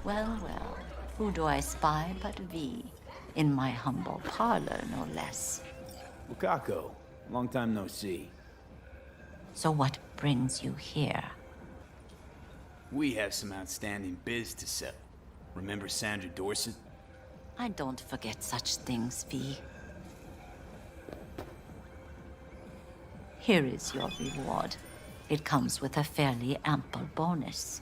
Well, well. Who do I spy but V? In my humble parlor, no less. Wakako, long time no see. So what brings you here? We have some outstanding biz to settle. Remember Sandra Dorset? I don't forget such things, V. Here is your reward. It comes with a fairly ample bonus.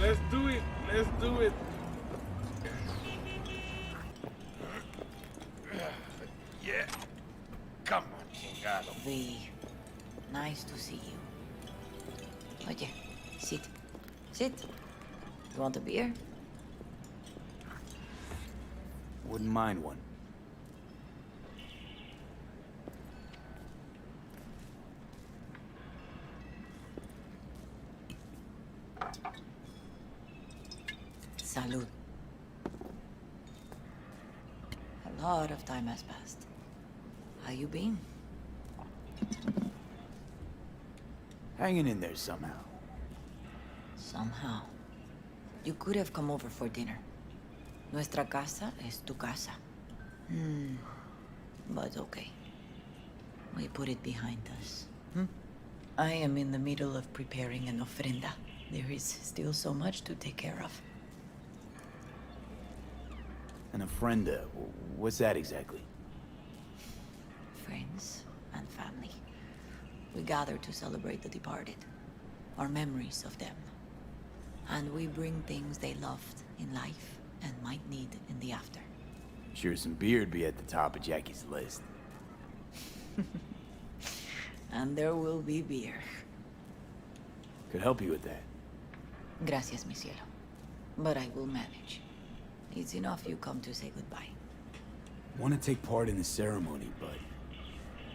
Let's do it. Let's do it. Yeah. Come on, chingado. V, nice to see you. Oye, sit. Sit. You want a beer? Wouldn't mind one. Salud. A lot of time has passed. How you been? Hanging in there somehow. Somehow. You could have come over for dinner. Nuestra casa es tu casa. But okay. We put it behind us. I am in the middle of preparing an ofrenda. There is still so much to take care of. An ofrenda, what's that exactly? Friends and family. We gather to celebrate the departed. Our memories of them. And we bring things they loved in life and might need in the after. Sure some beer'd be at the top of Jackie's list. And there will be beer. Could help you with that. Gracias, mi cielo. But I will manage. It's enough you come to say goodbye. Want to take part in the ceremony, but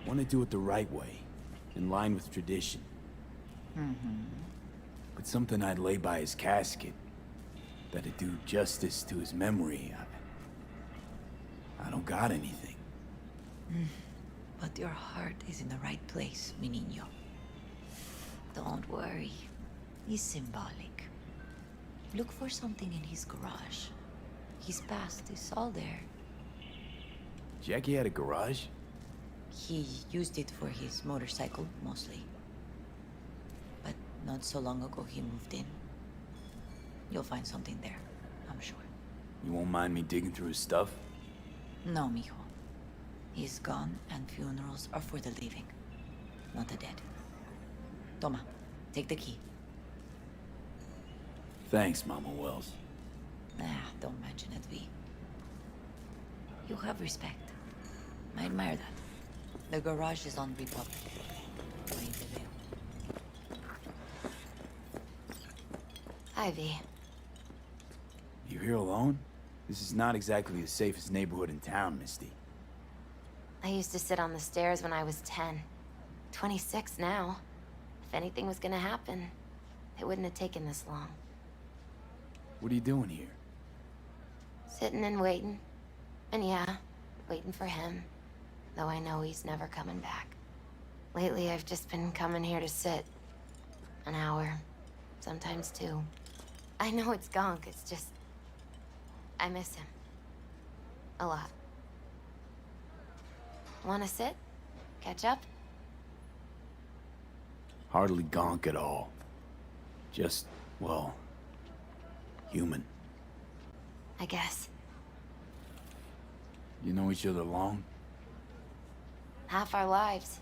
want to do it the right way, in line with tradition. But something I'd lay by his casket, that'd do justice to his memory. I don't got anything. But your heart is in the right place, mi niño. Don't worry. He's symbolic. Look for something in his garage. His past is all there. Jackie had a garage? He used it for his motorcycle, mostly. But not so long ago, he moved in. You'll find something there, I'm sure. You won't mind me digging through his stuff? No, mijo. He's gone, and funerals are for the living, not the dead. Toma, take the key. Thanks, Mama Wells. Don't mention it, V. You have respect. I admire that. The garage is on Republic. Ahí te veo. Hi, V. You here alone? This is not exactly the safest neighborhood in town, Misty. I used to sit on the stairs when I was 10. 26 now. If anything was gonna happen, it wouldn't have taken this long. What are you doing here? Sitting and waiting. And yeah, waiting for him. Though I know he's never coming back. Lately, I've just been coming here to sit. An hour. Sometimes two. I know it's gunk, it's just... I miss him. A lot. Wanna sit? Catch up? Hardly gonk at all. Just, well, human. I guess. You know each other long? Half our lives.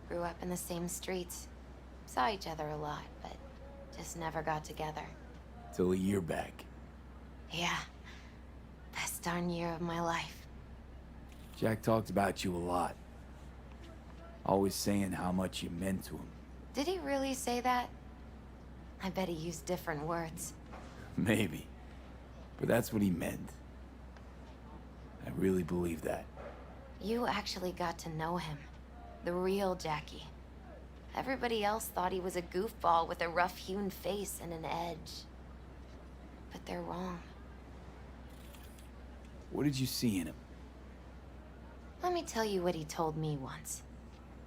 Grew up in the same streets. Saw each other a lot, but just never got together. Till a year back. Yeah. Best darn year of my life. Jack talked about you a lot. Always saying how much you meant to him. Did he really say that? I bet he used different words. Maybe. But that's what he meant. I really believe that. You actually got to know him. The real Jackie. Everybody else thought he was a goofball with a rough-hewn face and an edge. But they're wrong. What did you see in him? Let me tell you what he told me once.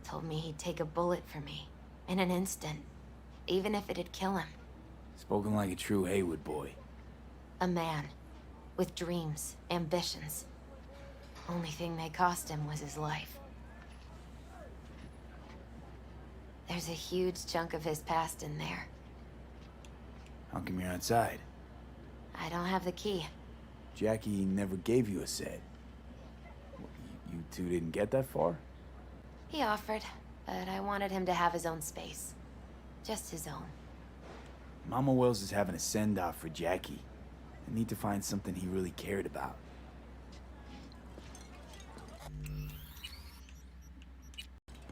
Told me he'd take a bullet for me. In an instant. Even if it'd kill him. Spoken like a true Haywood boy. A man. With dreams, ambitions. Only thing they cost him was his life. There's a huge chunk of his past in there. How come you're outside? I don't have the key. Jackie never gave you a set. You two didn't get that far? He offered, but I wanted him to have his own space. Just his own. Mama Wells is having a send-off for Jackie. I need to find something he really cared about.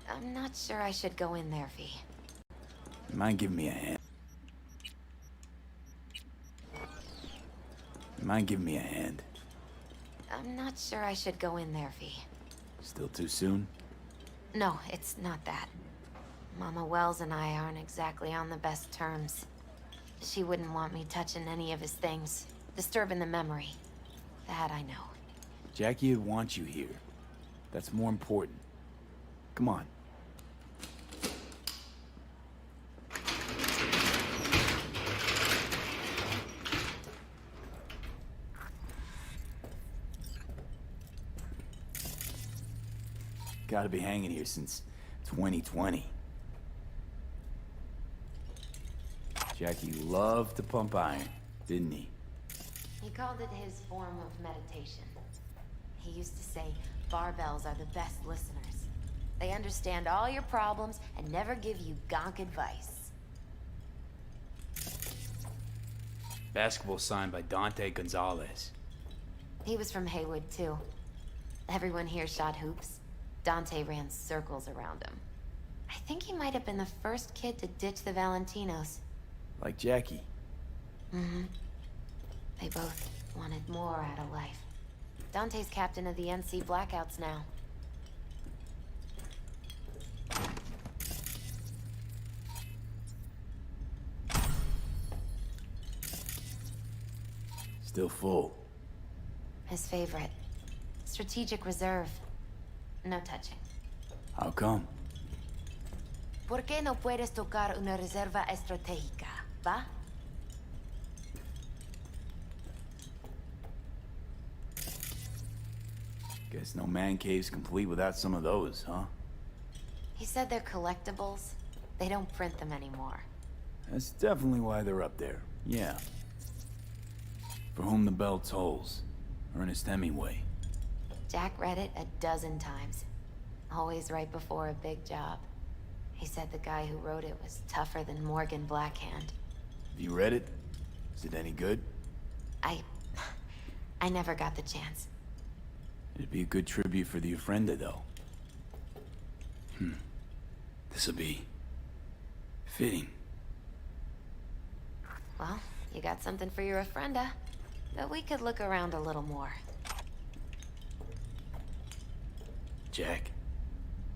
I'm not sure I should go in there, V. You mind giving me a hand? You mind giving me a hand? I'm not sure I should go in there, V. Still too soon? No, it's not that. Mama Wells and I aren't exactly on the best terms. She wouldn't want me touching any of his things, disturbing the memory. That I know. Jackie would want you here. That's more important. Come on. Gotta be hanging here since 2020. Jackie loved to pump iron, didn't he? He called it his form of meditation. He used to say barbells are the best listeners. They understand all your problems and never give you gonk advice. Basketball signed by Dante Gonzalez. He was from Haywood, too. Everyone here shot hoops. Dante ran circles around him. I think he might have been the first kid to ditch the Valentinos. Like Jackie. Mm-hmm. They both wanted more out of life. Dante's captain of the NC Blackouts now. Still full. His favorite. Strategic reserve. No touching. How come? ¿Por qué no puedes tocar una reserva estratégica, va? Guess no man cave's complete without some of those, huh? He said they're collectibles. They don't print them anymore. That's definitely why they're up there. Yeah. For whom the bell tolls. Ernest Hemingway. Jack read it a dozen times. Always right before a big job. He said the guy who wrote it was tougher than Morgan Blackhand. Have you read it? Is it any good? I never got the chance. It'd be a good tribute for the Ofrenda, though. This'll be... fitting. Well, you got something for your Ofrenda. But we could look around a little more. Jack.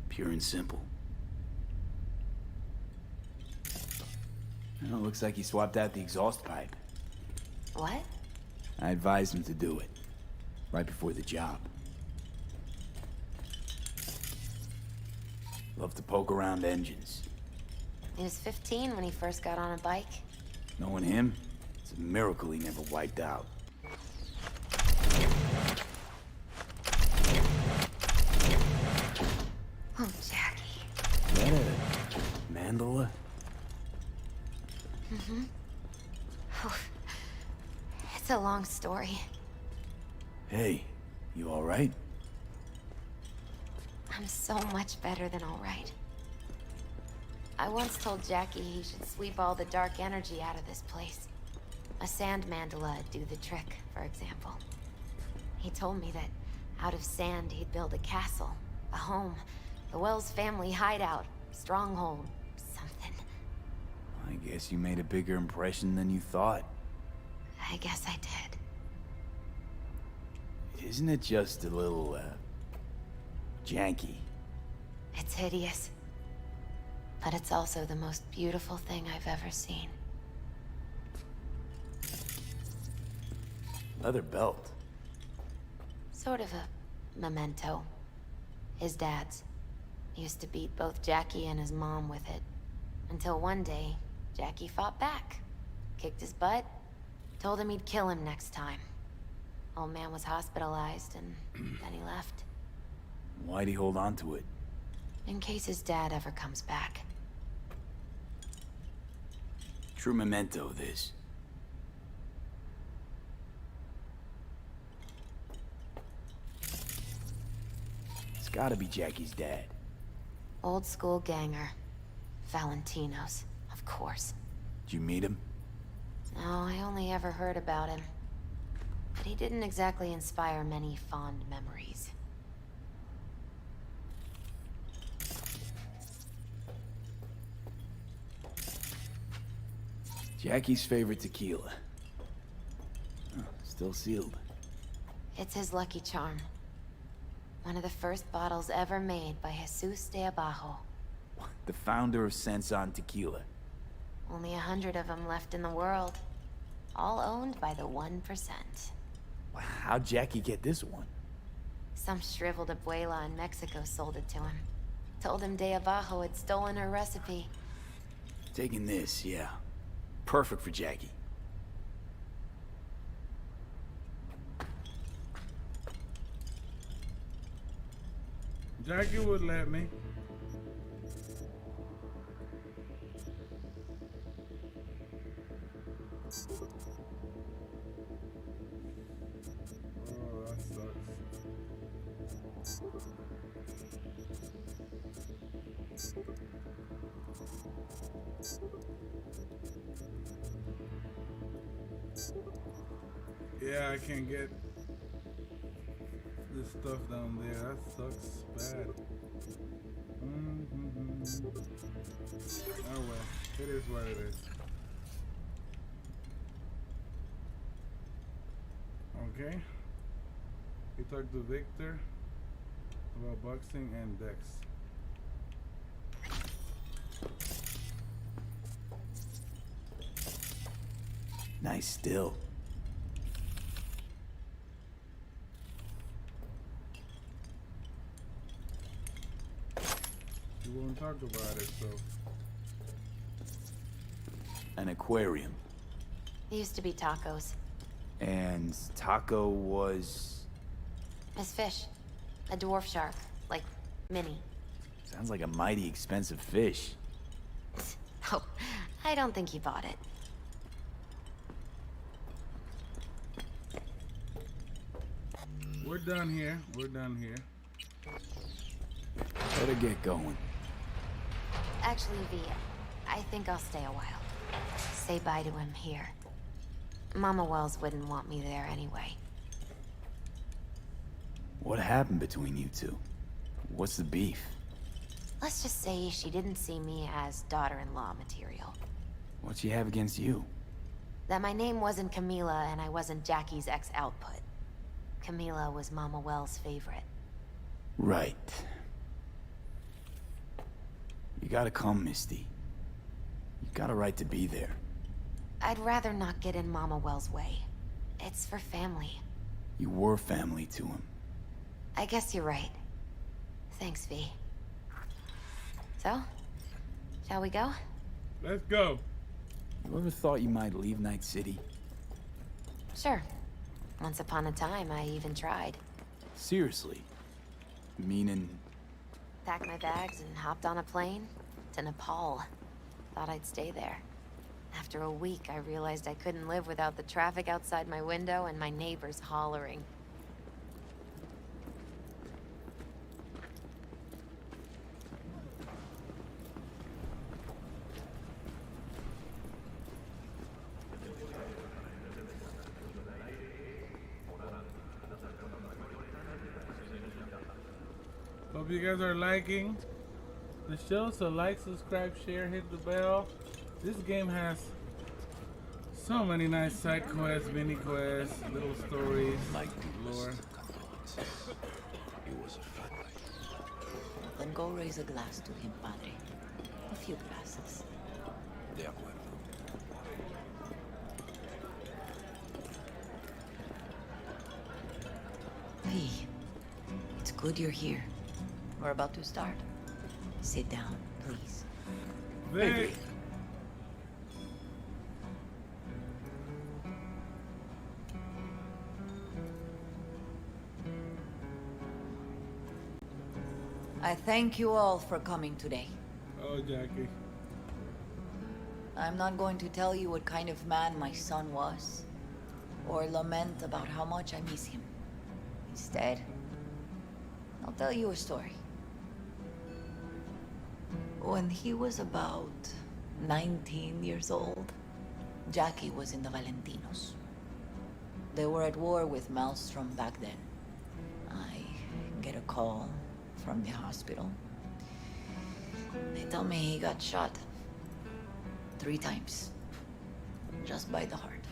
Pure and simple. Well, looks like he swapped out the exhaust pipe. What? I advised him to do it. Right before the job. Love to poke around engines. He was 15 when he first got on a bike. Knowing him, it's a miracle he never wiped out. Oh, Jackie. Is that a mandala? Mm-hmm. Oh, it's a long story. Hey, you alright? I'm so much better than all right. I once told Jackie he should sweep all the dark energy out of this place. A sand mandala would do the trick, for example. He told me that out of sand he'd build a castle, a home, the Wells family hideout, stronghold, something. I guess you made a bigger impression than you thought. I guess I did. Isn't it just a little, janky? It's hideous. But it's also the most beautiful thing I've ever seen. Leather belt. Sort of a memento. His dad's. Used to beat both Jackie and his mom with it. Until one day, Jackie fought back. Kicked his butt, told him he'd kill him next time. Old man was hospitalized, and then he left. Why'd he hold on to it? In case his dad ever comes back. True memento, this. It's gotta be Jackie's dad. Old school ganger. Valentino's, of course. Did you meet him? No, I only ever heard about him. But he didn't exactly inspire many fond memories. Jackie's favorite tequila. Oh, still sealed. It's his lucky charm. One of the first bottles ever made by Jesus de Abajo. The founder of Senson Tequila. Only 100 of them left in the world. All owned by the 1%. How'd Jackie get this one? Some shriveled abuela in Mexico sold it to him. Told him de Abajo had stolen her recipe. Taking this, yeah. Perfect for Jackie. Jackie would let me. Oh, that sucks. Yeah, I can't get this stuff down there. That sucks bad. Oh well, it is what it is. Okay. We talked to Victor about boxing and Dex. Nice still. We won't talk about it, so. An aquarium. It used to be tacos. And Taco was... His fish. A dwarf shark. Like, mini. Sounds like a mighty expensive fish. Oh, I don't think he bought it. We're done here. We're done here. Better get going. Actually, V, I think I'll stay a while. Say bye to him here. Mama Wells wouldn't want me there anyway. What happened between you two? What's the beef? Let's just say she didn't see me as daughter-in-law material. What she have against you? That my name wasn't Camila and I wasn't Jackie's ex-output. Camila was Mama Wells' favorite. Right. You gotta come, Misty. You got a right to be there. I'd rather not get in Mama Wells' way. It's for family. You were family to him. I guess you're right. Thanks, V. So, shall we go? Let's go. You ever thought you might leave Night City? Sure. Once upon a time, I even tried. Seriously? Meaning... Packed my bags and hopped on a plane to Nepal. Thought I'd stay there. After a week, I realized I couldn't live without the traffic outside my window and my neighbors hollering. Hope you guys are liking the show. So like, subscribe, share, hit the bell. This game has so many nice side quests, mini quests, little stories, lore. Then go raise a glass to him, Padre. A few glasses. De acuerdo. Hey, it's good you're here. We're about to start. Sit down, please. They... I thank you all for coming today. Oh, Jackie. I'm not going to tell you what kind of man my son was, or lament about how much I miss him. Instead, I'll tell you a story. When he was about 19 years old, Jackie was in the Valentinos. They were at war with Maelstrom back then. I get a call from the hospital. They tell me he got shot 3 times, just by the heart.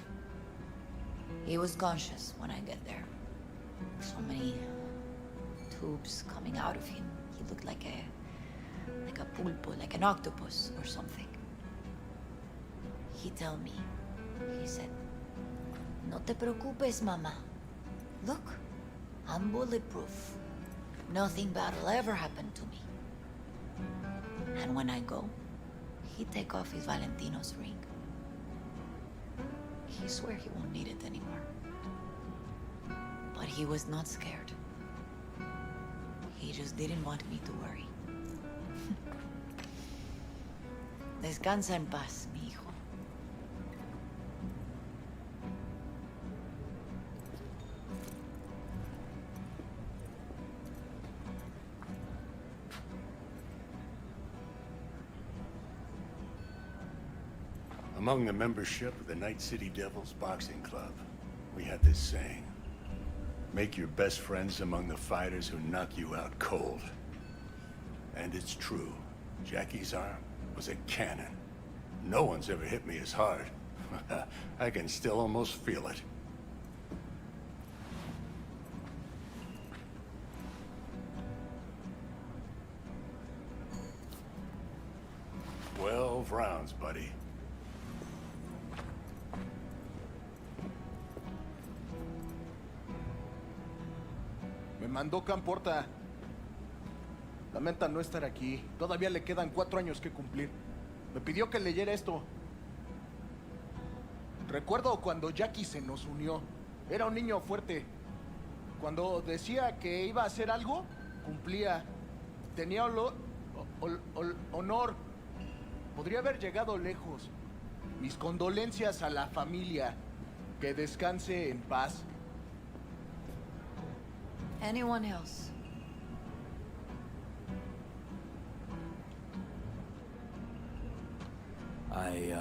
He was conscious when I get there. So many tubes coming out of him. He looked like a pulpo, like an octopus or something. He tell me, he said, "No te preocupes, mama. Look, I'm bulletproof. Nothing bad will ever happen to me." And when I go, he take off his Valentino's ring. He swear he won't need it anymore. But he was not scared. He just didn't want me to worry. Descansa en paz, mi hijo. Among the membership of the Night City Devils Boxing Club, we had this saying: make your best friends among the fighters who knock you out cold. And it's true. Jackie's arm was a cannon. No one's ever hit me as hard. I can still almost feel it. "12 rounds, buddy." Me mandó Camporta. Lamenta no estar aquí. Todavía le quedan 4 años que cumplir. Me pidió que leyera esto. Recuerdo cuando Jackie se nos unió. Era un niño fuerte. Cuando decía que iba a hacer algo, cumplía. Tenía honor. Podría haber llegado lejos. Mis condolencias a la familia. Que descanse en paz. Anyone else? I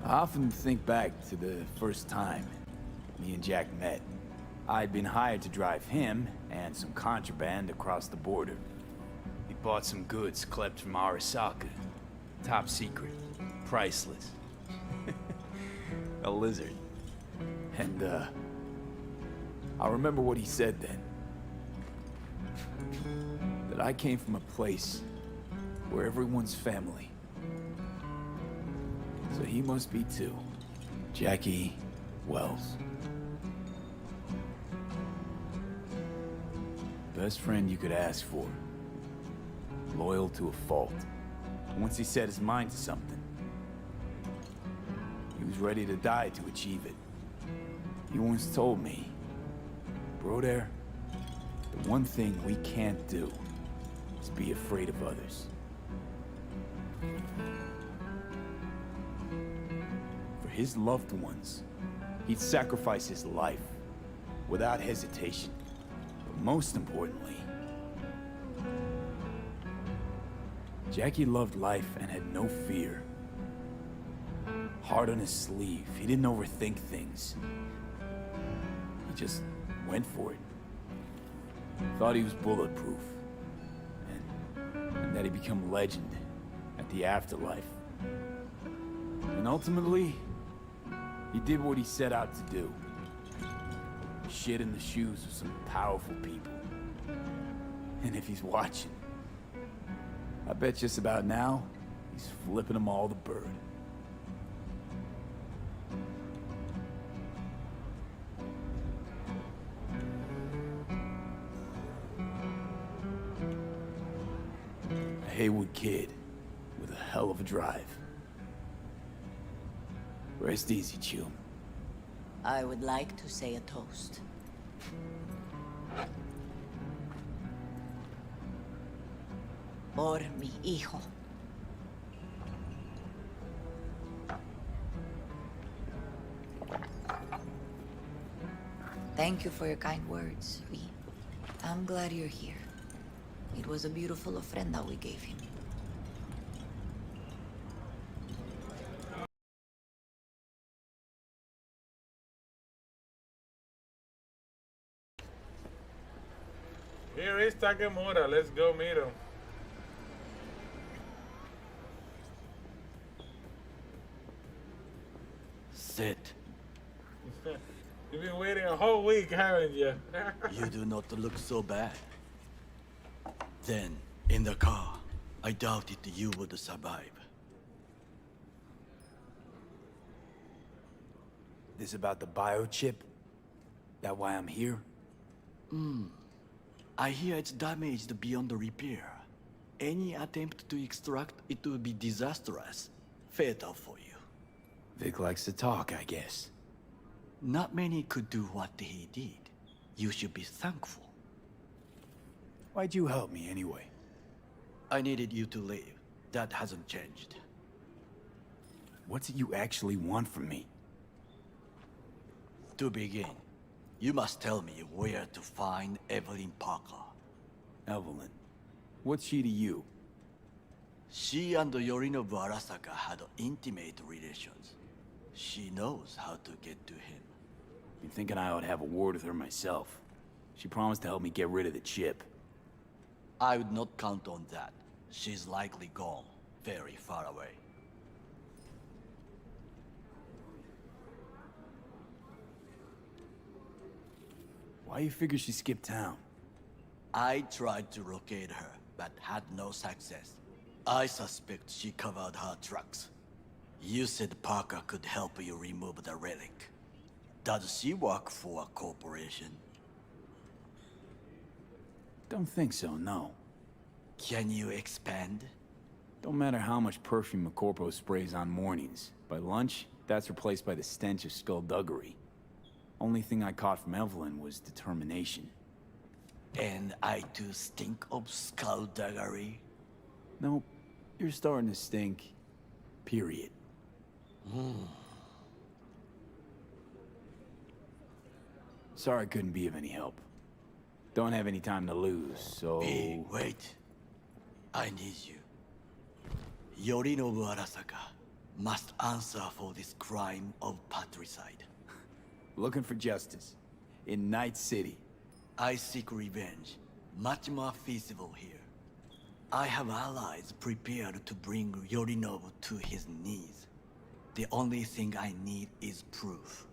often think back to the first time me and Jack met. I'd been hired to drive him and some contraband across the border. He bought some goods klept from Arasaka. Top secret. Priceless. A lizard. And, I remember what he said then. That I came from a place where everyone's family. So he must be too. Jackie Wells. Best friend you could ask for. Loyal to a fault. Once he set his mind to something, he was ready to die to achieve it. He once told me, "Bro there, the one thing we can't do is be afraid of others." For his loved ones, he'd sacrifice his life without hesitation. But most importantly, Jackie loved life and had no fear. Heart on his sleeve, he didn't overthink things. He just went for it. Thought he was bulletproof. And that he'd become legend at the afterlife. And ultimately, he did what he set out to do. Shit in the shoes of some powerful people. And if he's watching, I bet just about now, he's flipping them all the bird. A Haywood kid, hell of a drive. Rest easy, Chum. I would like to say a toast. Por mi hijo. Thank you for your kind words, Vi. I'm glad you're here. It was a beautiful ofrenda we gave him. Here is Takemura. Let's go meet him. Sit. You've been waiting a whole week, haven't you? You do not look so bad. Then, in the car, I doubted you would survive. This about the biochip? That why I'm here? I hear it's damaged beyond repair. Any attempt to extract it would be disastrous. Fatal for you. Vic likes to talk, I guess. Not many could do what he did. You should be thankful. Why'd you help me anyway? I needed you to leave. That hasn't changed. What's it you actually want from me? To begin, you must tell me where to find Evelyn Parker. Evelyn. What's she to you? She and Yorinobu Arasaka had intimate relations. She knows how to get to him. Been thinking I ought to have a word with her myself. She promised to help me get rid of the chip. I would not count on that. She's likely gone, very far away. Why you figure she skipped town? I tried to locate her, but had no success. I suspect she covered her tracks. You said Parker could help you remove the relic. Does she work for a corporation? Don't think so, no. Can you expand? Don't matter how much perfume a corpo sprays on mornings. By lunch, that's replaced by the stench of skullduggery. Only thing I caught from Evelyn was determination. And I too stink of skullduggery? Nope, you're starting to stink. Period. Sorry I couldn't be of any help. Don't have any time to lose, so... Hey, wait. I need you. Yorinobu Arasaka must answer for this crime of patricide. Looking for justice. In Night City. I seek revenge. Much more feasible here. I have allies prepared to bring Yorinobu to his knees. The only thing I need is proof.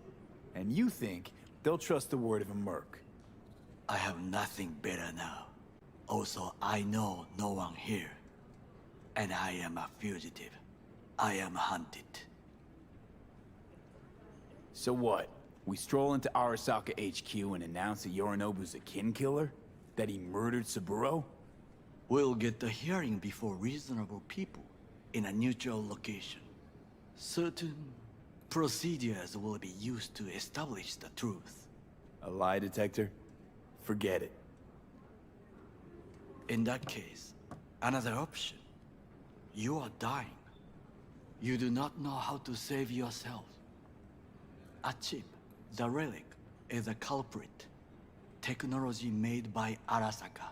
And you think they'll trust the word of a merc? I have nothing better now. Also, I know no one here. And I am a fugitive. I am hunted. So what? We stroll into Arasaka HQ and announce that Yorinobu's a kin killer? That he murdered Saburo? We'll get the hearing before reasonable people in a neutral location. Certain procedures will be used to establish the truth. A lie detector? Forget it. In that case, another option. You are dying. You do not know how to save yourself. A chip, the Relic, is a culprit. Technology made by Arasaka.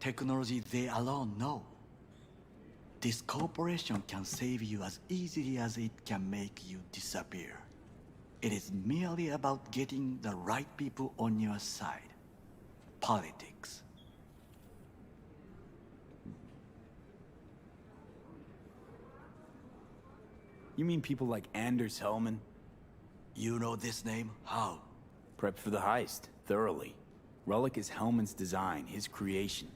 Technology they alone know. This corporation can save you as easily as it can make you disappear. It is merely about getting the right people on your side. Politics. You mean people like Anders Hellman? You know this name? How? Prepped for the heist, thoroughly. Relic is Hellman's design, his creation.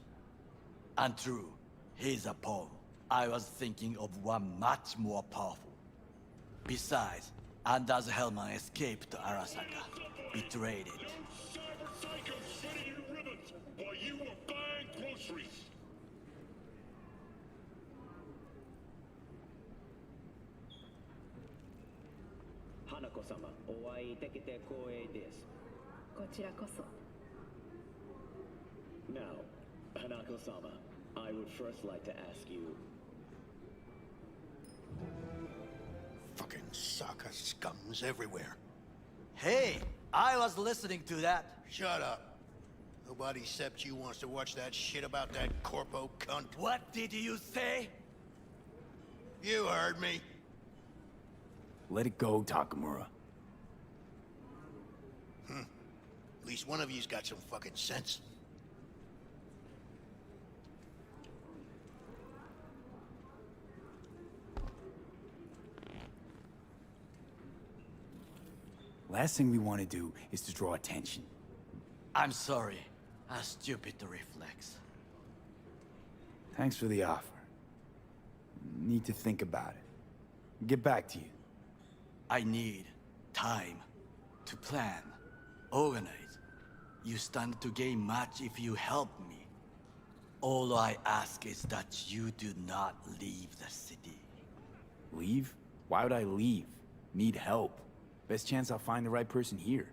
And true, he's a pawn. I was thinking of one much more powerful. Besides, Anders Hellman escaped to Arasaka, betrayed it. Cyberpunk shredding you ribbons while you were buying groceries. 花子様、お会いできて光栄です。こちらこそ。Now, Hanako-sama, I would first like to ask you... Fucking Saka scums everywhere. Hey, I was listening to that. Shut up. Nobody except you wants to watch that shit about that corpo cunt. What did you say? You heard me. Let it go, Takamura. At least one of you's got some fucking sense. Last thing we want to do is to draw attention. I'm sorry. A stupid reflex. Thanks for the offer. Need to think about it. Get back to you. I need time to plan, organize. You stand to gain much if you help me. All I ask is that you do not leave the city. Leave? Why would I leave? Need help. Best chance I'll find the right person here.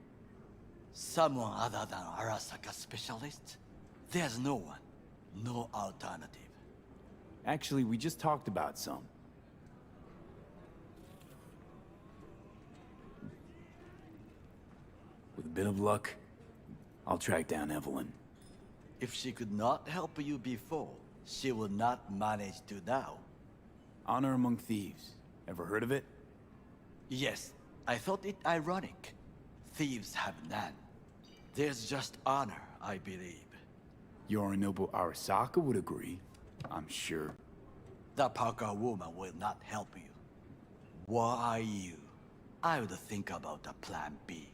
Someone other than Arasaka specialist? There's no one. No alternative. Actually, we just talked about some. With a bit of luck, I'll track down Evelyn. If she could not help you before, she will not manage to now. Honor among thieves. Ever heard of it? Yes, I thought it ironic. Thieves have none. There's just honor, I believe. Yorinobu Arasaka would agree, I'm sure. The Parker woman will not help you. Why you? I would think about a plan B.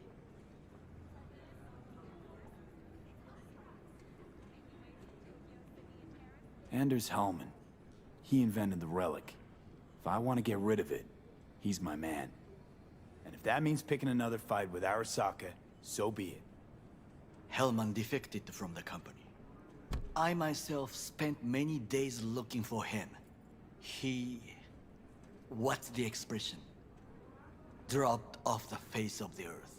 Anders Hellman. He invented the Relic. If I want to get rid of it, he's my man. And if that means picking another fight with Arasaka, so be it. Hellman defected from the company. I myself spent many days looking for him. He... what's the expression? Dropped off the face of the earth.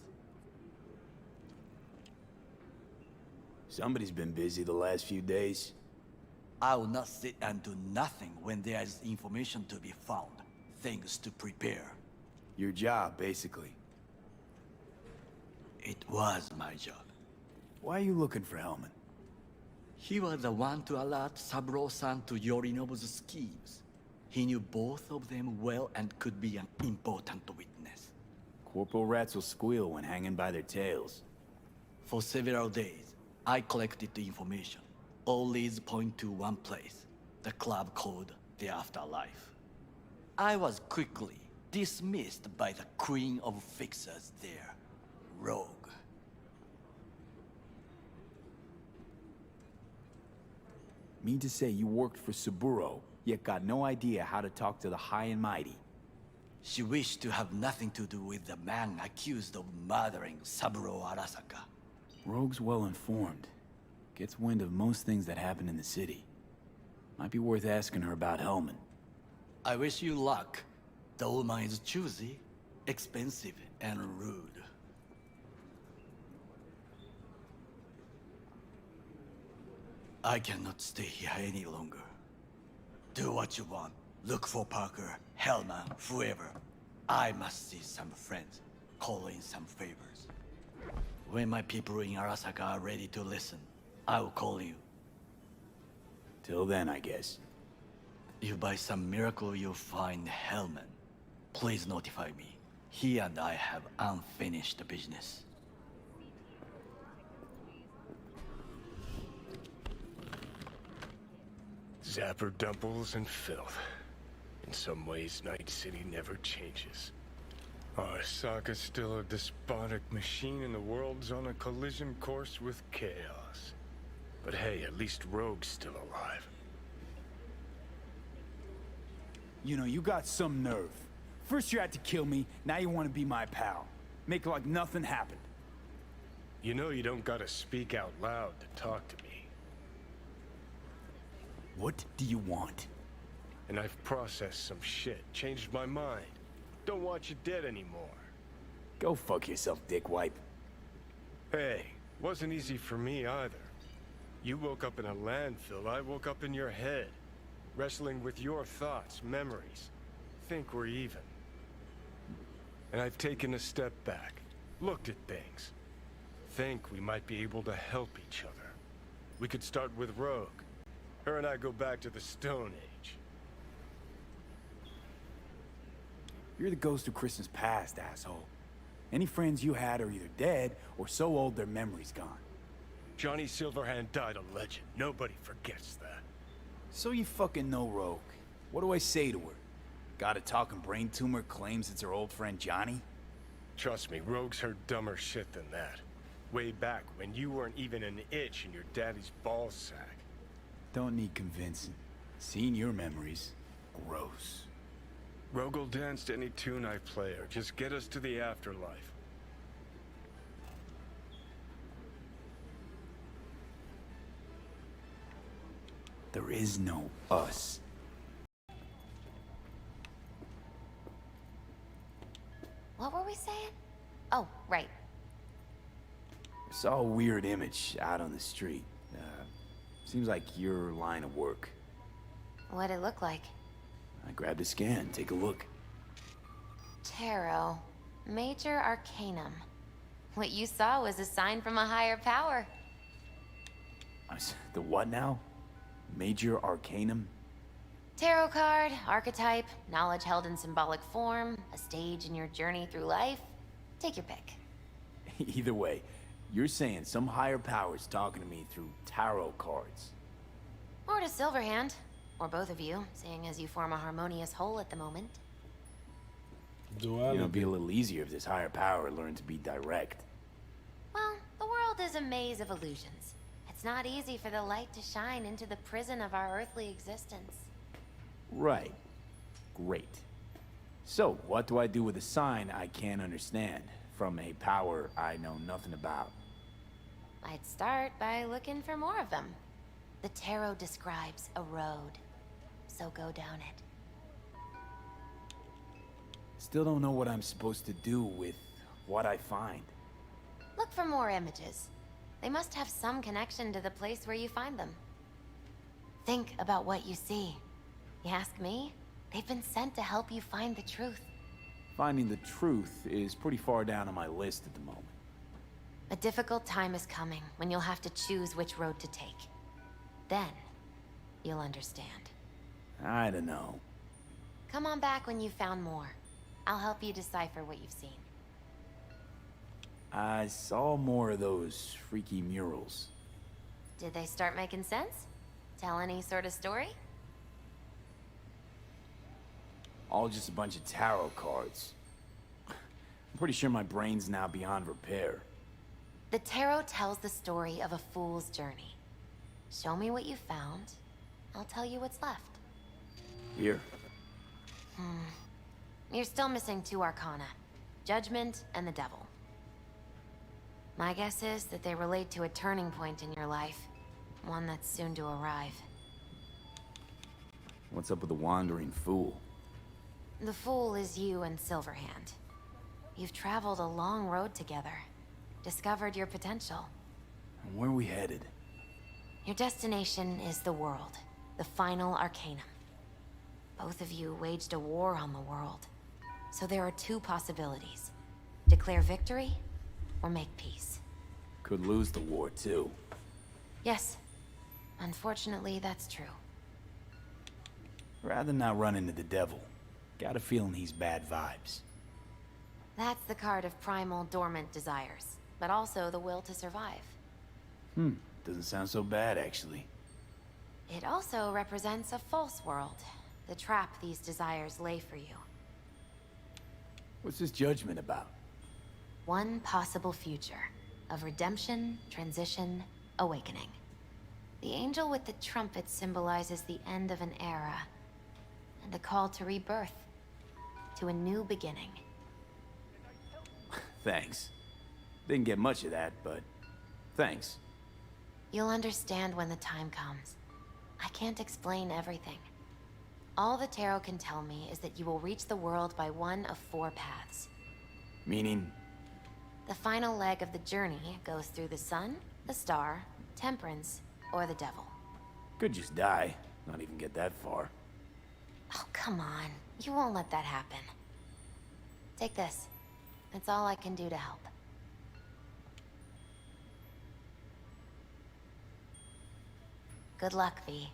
Somebody's been busy the last few days. I will not sit and do nothing when there is information to be found. Things to prepare. Your job, basically. It was my job. Why are you looking for Hellman? He was the one to alert Saburo-san to Yorinobu's schemes. He knew both of them well and could be an important witness. Corporal rats will squeal when hanging by their tails. For several days, I collected the information. All leads point to one place, the club called the Afterlife. I was quickly dismissed by the queen of fixers there, Rogue. Mean to say you worked for Saburo, yet got no idea how to talk to the high and mighty. She wished to have nothing to do with the man accused of murdering Saburo Arasaka. Rogue's well informed. Gets wind of most things that happen in the city. Might be worth asking her about Hellman. I wish you luck. The woman is choosy, expensive, and rude. I cannot stay here any longer. Do what you want. Look for Parker, Hellman, whoever. I must see some friends, call in some favors. When my people in Arasaka are ready to listen, I will call you. Till then, I guess. If by some miracle you find Hellman, please notify me. He and I have unfinished business. Zapper dumples and filth. In some ways, Night City never changes. Arasaka's still a despotic machine and the world's on a collision course with chaos. But hey, at least Rogue's still alive. You know, you got some nerve. First you had to kill me, now you want to be my pal. Make it like nothing happened. You know you don't gotta speak out loud to talk to me. What do you want? And I've processed some shit, changed my mind. Don't want you dead anymore. Go fuck yourself, dickwipe. Hey, wasn't easy for me either. You woke up in a landfill, I woke up in your head. Wrestling with your thoughts, memories. Think we're even. And I've taken a step back, looked at things. Think we might be able to help each other. We could start with Rogue. Her and I go back to the Stone Age. You're the ghost of Christmas past, asshole. Any friends you had are either dead or so old their memory's gone. Johnny Silverhand died a legend. Nobody forgets that. So you fucking know Rogue. What do I say to her? Got a talking brain tumor claims it's her old friend Johnny? Trust me, Rogue's heard dumber shit than that. Way back when you weren't even an itch in your daddy's ball sack. Don't need convincing. Seeing your memories, gross. Rogue will dance to any tune I play her. Just get us to the afterlife. There is no us. What were we saying? Oh, right. I saw a weird image out on the street. Seems like your line of work. What'd it look like? I grabbed a scan. Take a look. Tarot. Major Arcanum. What you saw was a sign from a higher power. The what now? Major Arcanum? Tarot card, archetype, knowledge held in symbolic form, a stage in your journey through life. Take your pick. Either way, you're saying some higher power's talking to me through tarot cards. Or to Silverhand. Or both of you, seeing as you form a harmonious whole at the moment. Duality. It'd be a little easier if this higher power learned to be direct. Well, the world is a maze of illusions. It's not easy for the light to shine into the prison of our earthly existence. Right. Great. So, what do I do with a sign I can't understand, from a power I know nothing about? I'd start by looking for more of them. The tarot describes a road, so go down it. Still don't know what I'm supposed to do with what I find. Look for more images. They must have some connection to the place where you find them. Think about what you see. You ask me, they've been sent to help you find the truth. Finding the truth is pretty far down on my list at the moment. A difficult time is coming when you'll have to choose which road to take. Then, you'll understand. I don't know. Come on back when you've found more. I'll help you decipher what you've seen. I saw more of those freaky murals. Did they start making sense? Tell any sort of story? All just a bunch of tarot cards. I'm pretty sure my brain's now beyond repair. The tarot tells the story of a fool's journey. Show me what you found. I'll tell you what's left. Here. You're still missing 2 arcana. Judgment and the Devil. My guess is that they relate to a turning point in your life. One that's soon to arrive. What's up with the Wandering Fool? The Fool is you and Silverhand. You've traveled a long road together. Discovered your potential. And where are we headed? Your destination is the world. The final arcanum. Both of you waged a war on the world. So there are 2 possibilities. Declare victory, or make peace. Could lose the war, too. Yes. Unfortunately, that's true. Rather not run into the devil. Got a feeling he's bad vibes. That's the card of primal dormant desires, but also the will to survive. Doesn't sound so bad, actually. It also represents a false world, the trap these desires lay for you. What's this judgment about? One possible future of redemption, transition, awakening. The angel with the trumpet symbolizes the end of an era and a call to rebirth, to a new beginning. Thanks. Didn't get much of that, but thanks. You'll understand when the time comes. I can't explain everything. All the tarot can tell me is that you will reach the world by one of 4 paths. Meaning, The final leg of the journey goes through the sun, the star, temperance, or the devil. Could just die, not even get that far. Oh, come on. You won't let that happen. Take this. It's all I can do to help. Good luck, V.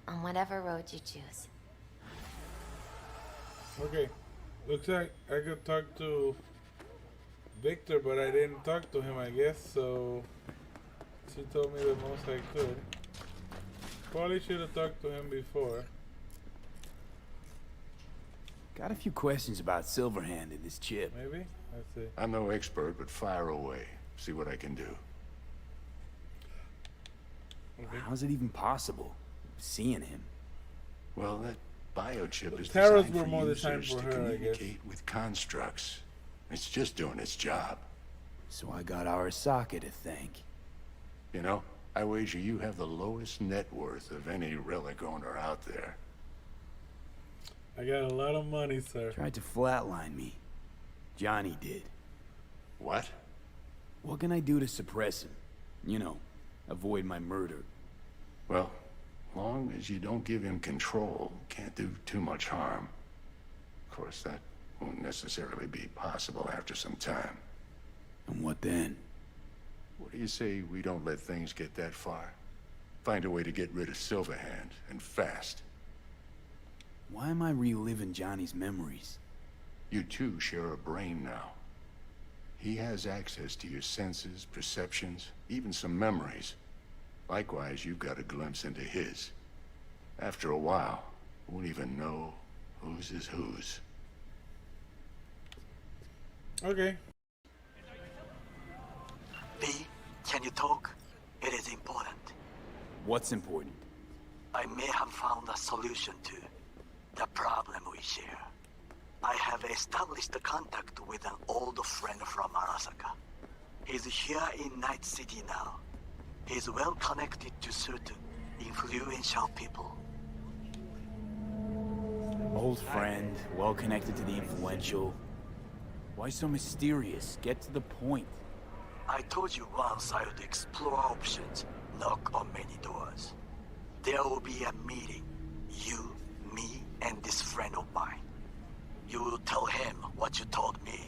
On whatever road you choose. Okay. Looks like I could talk to Victor, but I didn't talk to him, I guess, so she told me the most I could. Probably should have talked to him before. Got a few questions about Silverhand and this chip. Maybe? Let's see. I'm no expert, but fire away. See what I can do. Okay. How's it even possible? Seeing him. Well, that biochip is Taros designed were for more designed users for to her, I guess. communicate with constructs. It's just doing its job. So I got Arasaka to thank. You know, I wager you have the lowest net worth of any Relic owner out there. I got a lot of money, sir. Tried to flatline me. Johnny did. What? What can I do to suppress him? You know, avoid my murder. Well, long as you don't give him control, can't do too much harm. Of course, that won't necessarily be possible after some time. And what then? What do you say we don't let things get that far? Find a way to get rid of Silverhand, and fast. Why am I reliving Johnny's memories? You two share a brain now. He has access to your senses, perceptions, even some memories. Likewise, you've got a glimpse into his. After a while, you won't even know whose is whose. Okay. V, can you talk? It is important. What's important? I may have found a solution to the problem we share. I have established a contact with an old friend from Arasaka. He's here in Night City now. He's well connected to certain influential people. Old friend, well connected to the influential. Why so mysterious? Get to the point. I told you once I would explore options, knock on many doors. There will be a meeting. You, me, and this friend of mine. You will tell him what you told me.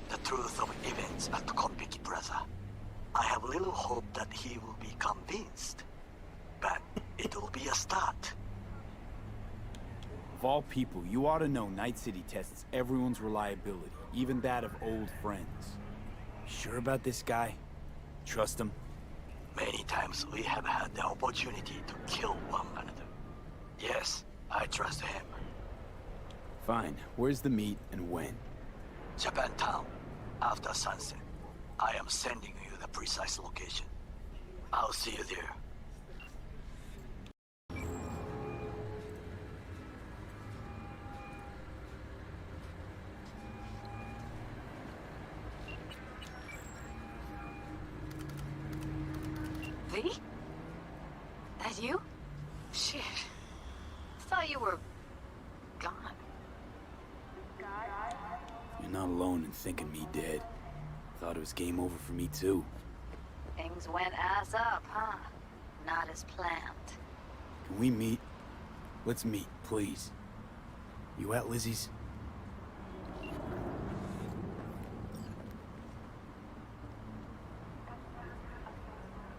The truth of events at Konpeki Plaza. I have little hope that he will be convinced. But it will be a start. Of all people, you ought to know Night City tests everyone's reliability, even that of old friends. Sure about this guy? Trust him? Many times we have had the opportunity to kill one another. Yes, I trust him. Fine. Where's the meet and when? Japantown, after sunset. I am sending you the precise location. I'll see you there. V? That you? Shit. Thought you were gone. You're not alone in thinking me dead. Thought it was game over for me too. Things went ass up, huh? Not as planned. Can we meet? Let's meet, please. You at Lizzie's?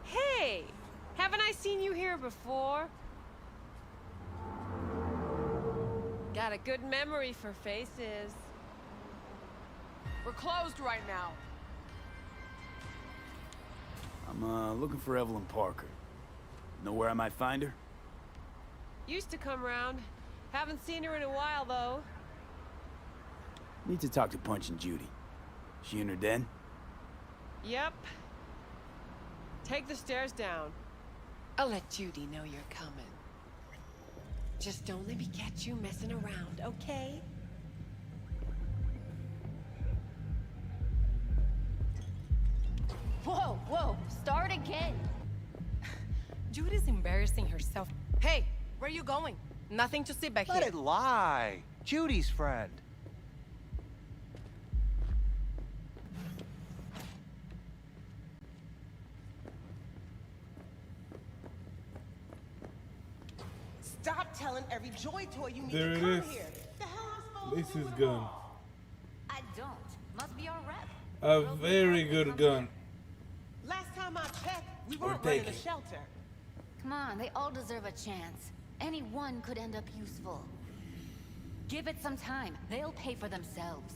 Hey! Haven't I seen you here before? Got a good memory for faces. We're closed right now. I'm looking for Evelyn Parker. Know where I might find her? Used to come round. Haven't seen her in a while, though. Need to talk to Punch and Judy. She in her den? Yep. Take the stairs down. I'll let Judy know you're coming. Just don't let me catch you messing around, okay? Whoa, whoa, start again. Judy's embarrassing herself. Hey, where are you going? Nothing to see back here. Let it lie. Judy's friend. Stop telling every joy toy you meet There to it come is. here. The hell am I supposed Lisa's to do with gun. all? I don't. Must be our rep. A very good gun. Last time I checked, we Or weren't running take a it. shelter. Come on, they all deserve a chance. Any one could end up useful. Give it some time. They'll pay for themselves.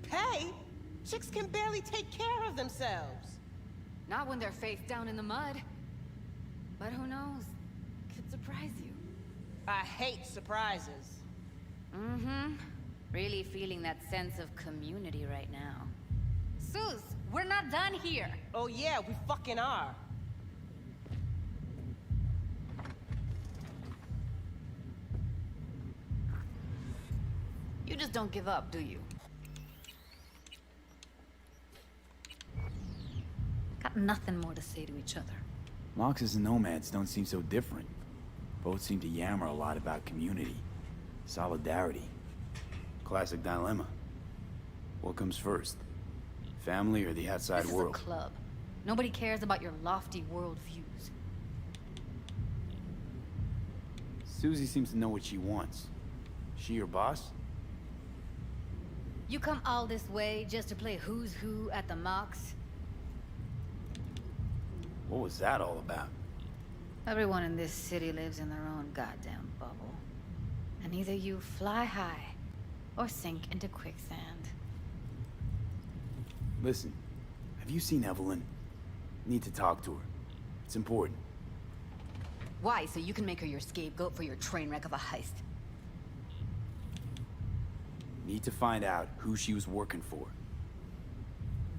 Pay? Chicks can barely take care of themselves. Not when they're face down in the mud. But who knows? Could surprise you. I hate surprises. Mm-hmm. Really feeling that sense of community right now. Sus, we're not done here. Oh yeah, we fucking are. You just don't give up, do you? Got nothing more to say to each other. Moxes and nomads don't seem so different. Both seem to yammer a lot about community, solidarity. Classic dilemma. What comes first? Family or the outside This world? is a club. Nobody cares about your lofty worldviews. Susie seems to know what she wants. She your boss? You come all this way just to play who's who at the Mox? What was that all about? Everyone in this city lives in their own goddamn bubble. And either you fly high or sink into quicksand. Listen, have you seen Evelyn? Need to talk to her. It's important. Why? So you can make her your scapegoat for your train wreck of a heist? Need to find out who she was working for.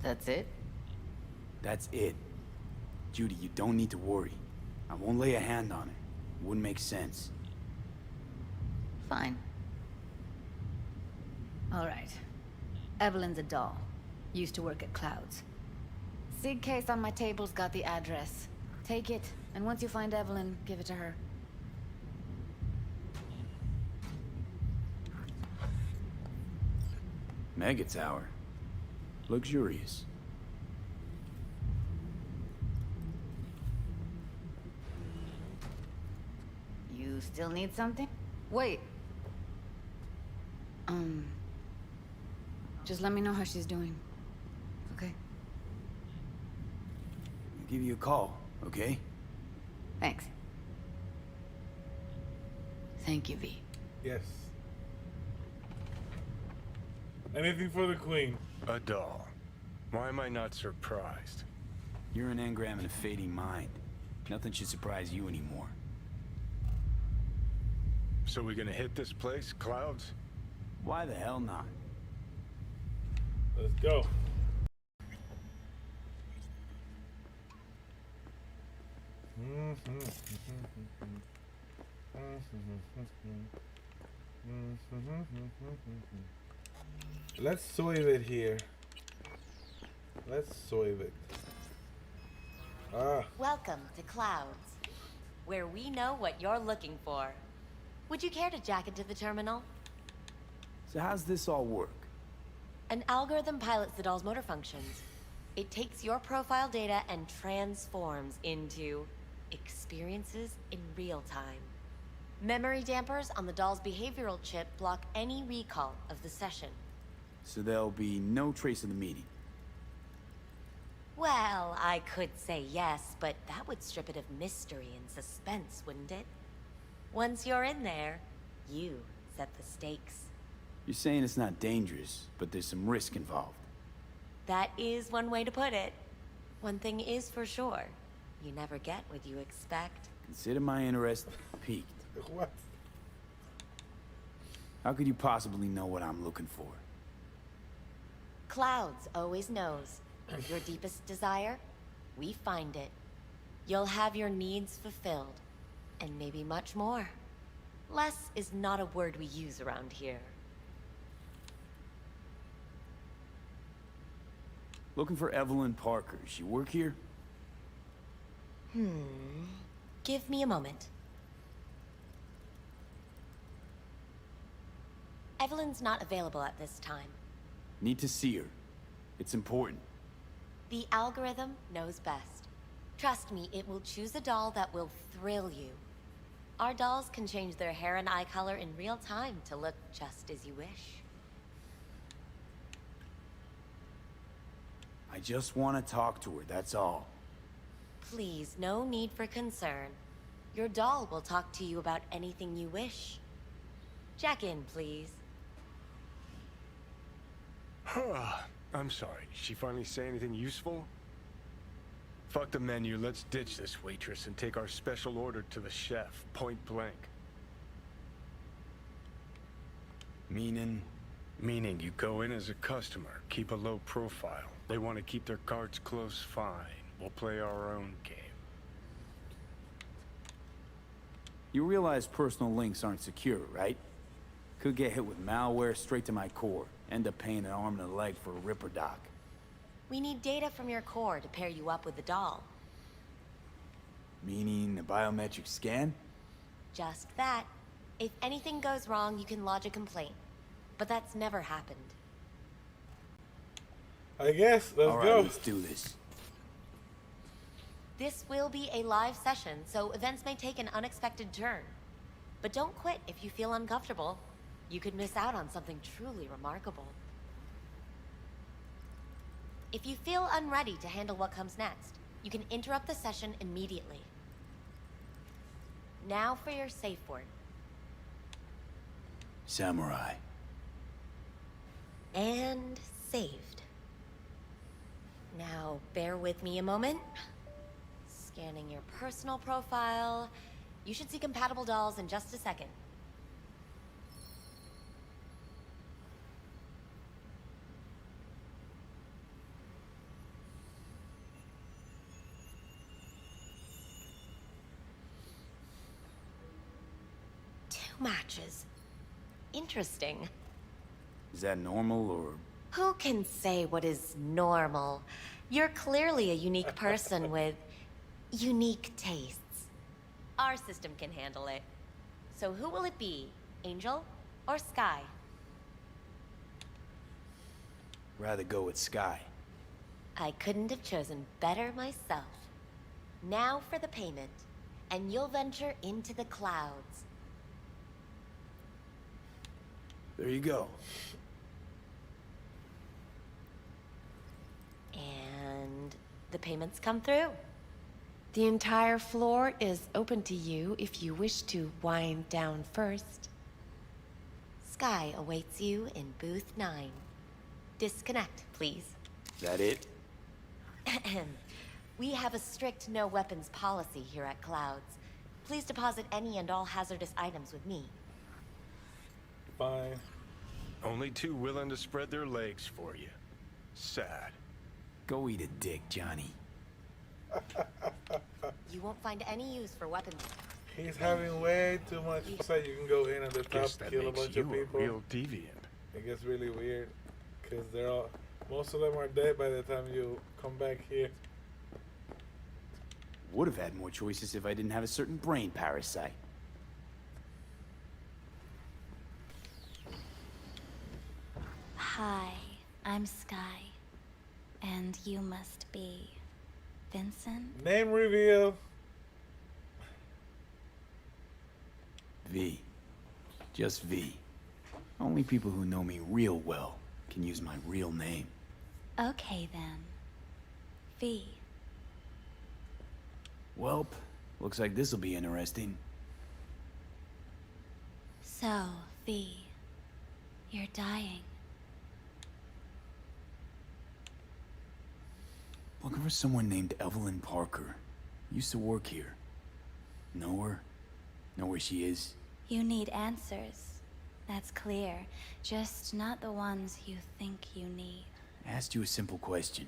That's it? That's it. Judy, you don't need to worry. I won't lay a hand on it. Wouldn't make sense. Fine. All right. Evelyn's a doll. Used to work at Clouds. Sig case on my table's got the address. Take it, and once you find Evelyn, give it to her. Mega tower. Luxurious. You still need something? Wait. Just let me know how she's doing. Okay? I'll give you a call, okay? Thanks. Thank you, V. Yes. Anything for the queen. A doll. Why am I not surprised? You're an engram and a fading mind. Nothing should surprise you anymore. So we gonna hit this place, Clouds? Why the hell not? Let's go. Let's save it here. Let's save it. Welcome to Clouds, where we know what you're looking for. Would you care to jack into the terminal? So how's this all work? An algorithm pilots the doll's motor functions. It takes your profile data and transforms into experiences in real time. Memory dampers on the doll's behavioral chip block any recall of the session. So there'll be no trace of the meeting. Well, I could say yes, but that would strip it of mystery and suspense, wouldn't it? Once you're in there, you set the stakes. You're saying it's not dangerous, but there's some risk involved. That is one way to put it. One thing is for sure, you never get what you expect. Consider my interest piqued. What? How could you possibly know what I'm looking for? Clouds always knows. Your deepest desire, we find it. You'll have your needs fulfilled, and maybe much more. Less is not a word we use around here. Looking for Evelyn Parker. She work here? Give me a moment. Evelyn's not available at this time. Need to see her. It's important. The algorithm knows best. Trust me, it will choose a doll that will thrill you. Our dolls can change their hair and eye color in real time to look just as you wish. I just want to talk to her, that's all. Please, no need for concern. Your doll will talk to you about anything you wish. Jack in, please. I'm sorry. Did she finally say anything useful? Fuck the menu. Let's ditch this waitress and take our special order to the chef, point blank. Meaning? Meaning you go in as a customer, keep a low profile. They want to keep their cards close, fine. We'll play our own game. You realize personal links aren't secure, right? Could get hit with malware straight to my core. End up paying an arm and a leg for a Ripper doc. We need data from your core to pair you up with the doll. Meaning a biometric scan? Just that. If anything goes wrong, you can lodge a complaint. But that's never happened. I guess, let's All right, go. let's do this. This will be a live session, so events may take an unexpected turn. But don't quit if you feel uncomfortable. You could miss out on something truly remarkable. If you feel unready to handle what comes next, you can interrupt the session immediately. Now for your safe word. Samurai. And saved. Now, bear with me a moment. Scanning your personal profile. You should see compatible dolls in just a second. Two matches. Interesting. Is that normal, or...? Who can say what is normal? You're clearly a unique person with unique tastes. Our system can handle it. So who will it be? Angel or Sky? Rather go with Sky. I couldn't have chosen better myself. Now for the payment, and you'll venture into the clouds. There you go. And the payments come through. The entire floor is open to you if you wish to wind down first. Sky awaits you in booth 9. Disconnect, please. Is that it? We have a strict no weapons policy here at Clouds. Please deposit any and all hazardous items with me. Fine. Only two willing to spread their legs for you. Sad. Go eat a dick, Johnny. You won't find any use for weapons. He's having way too much fun. You can go in at the top, Guess that kill a makes bunch you of people. a real deviant. It gets really weird because they're all, most of them are dead by the time you come back here. Would have had more choices if I didn't have a certain brain parasite. Hi, I'm Sky. And you must be Vincent? Name reveal. V. Just V. Only people who know me real well can use my real name. Okay then. V. Welp, looks like this'll be interesting. So, V, you're dying. Looking for someone named Evelyn Parker. Used to work here. Know her? Know where she is? You need answers. That's clear. Just not the ones you think you need. Asked you a simple question.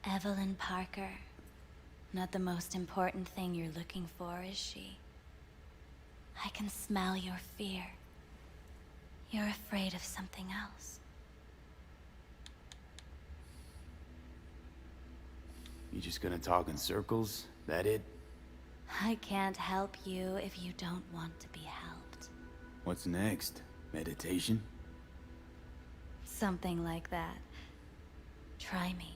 Evelyn Parker. Not the most important thing you're looking for, is she? I can smell your fear. You're afraid of something else. You just gonna talk in circles? That it? I can't help you if you don't want to be helped. What's next? Meditation? Something like that. Try me.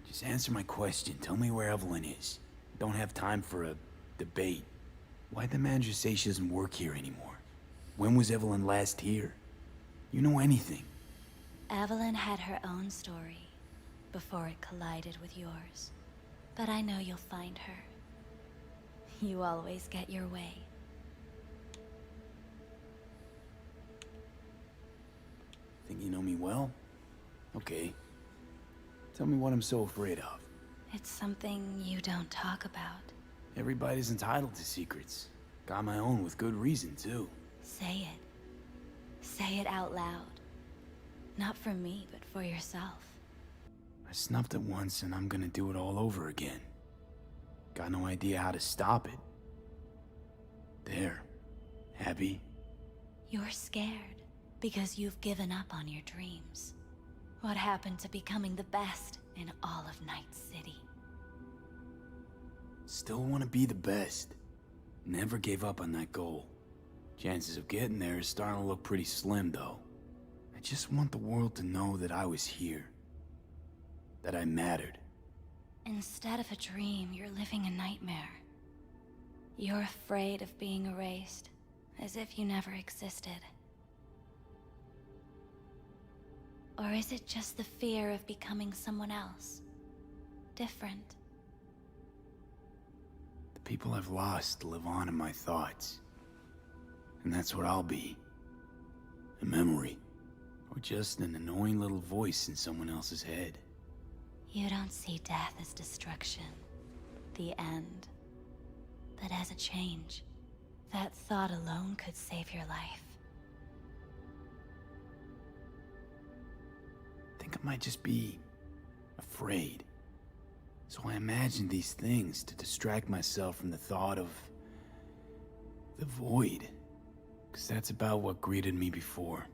Just answer my question. Tell me where Evelyn is. Don't have time for a debate. Why'd the manager say she doesn't work here anymore? When was Evelyn last here? You know anything? Evelyn had her own story before it collided with yours. But I know you'll find her. You always get your way. Think you know me well? Okay. Tell me what I'm so afraid of. It's something you don't talk about. Everybody's entitled to secrets. Got my own with good reason, too. Say it. Say it out loud. Not for me, but for yourself. I snuffed it once and I'm gonna do it all over again. Got no idea how to stop it. There. Abby. You're scared because you've given up on your dreams. What happened to becoming the best in all of Night City? Still want to be the best. Never gave up on that goal. Chances of getting there is starting to look pretty slim, though. I just want the world to know that I was here. That I mattered. Instead of a dream, you're living a nightmare. You're afraid of being erased, as if you never existed. Or is it just the fear of becoming someone else? Different? The people I've lost live on in my thoughts. And that's what I'll be. A memory. Or just an annoying little voice in someone else's head. You don't see death as destruction, the end, but as a change. That thought alone could save your life. I think I might just be afraid. So I imagine these things to distract myself from the thought of the void. Because that's about what greeted me before.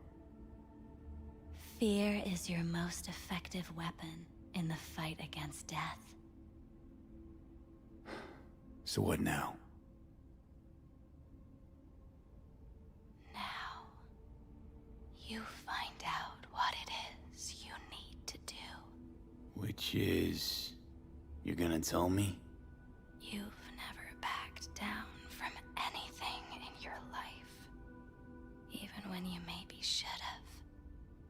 Fear is your most effective weapon in the fight against death. So what now? Now, you find out what it is you need to do. Which is... You're gonna tell me? You've never backed down from anything in your life. Even when you maybe should have.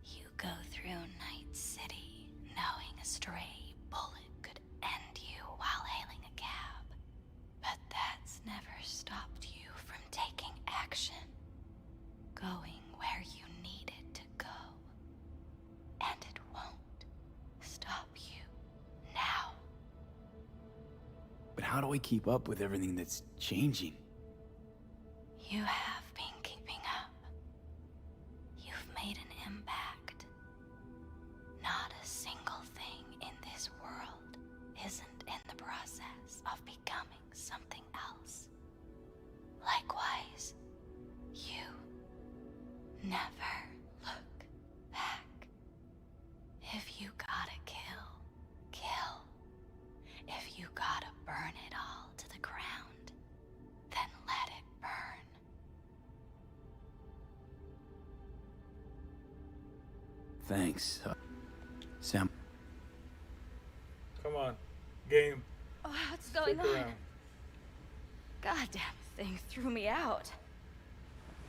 You go through Night City knowing a stray bullet could end you while hailing a cab. But that's never stopped you from taking action. Going where you needed to go. And it won't stop you now. But how do I keep up with everything that's changing? You have been keeping up. You've made an impact. Not a single thing in this world isn't in the process of becoming something else. Likewise, you never look back. If you gotta kill, kill. If you gotta burn it all to the ground, then let it burn. Thanks. Sam. Come on. Game. Oh, what's going Stick on? around. Goddamn thing threw me out.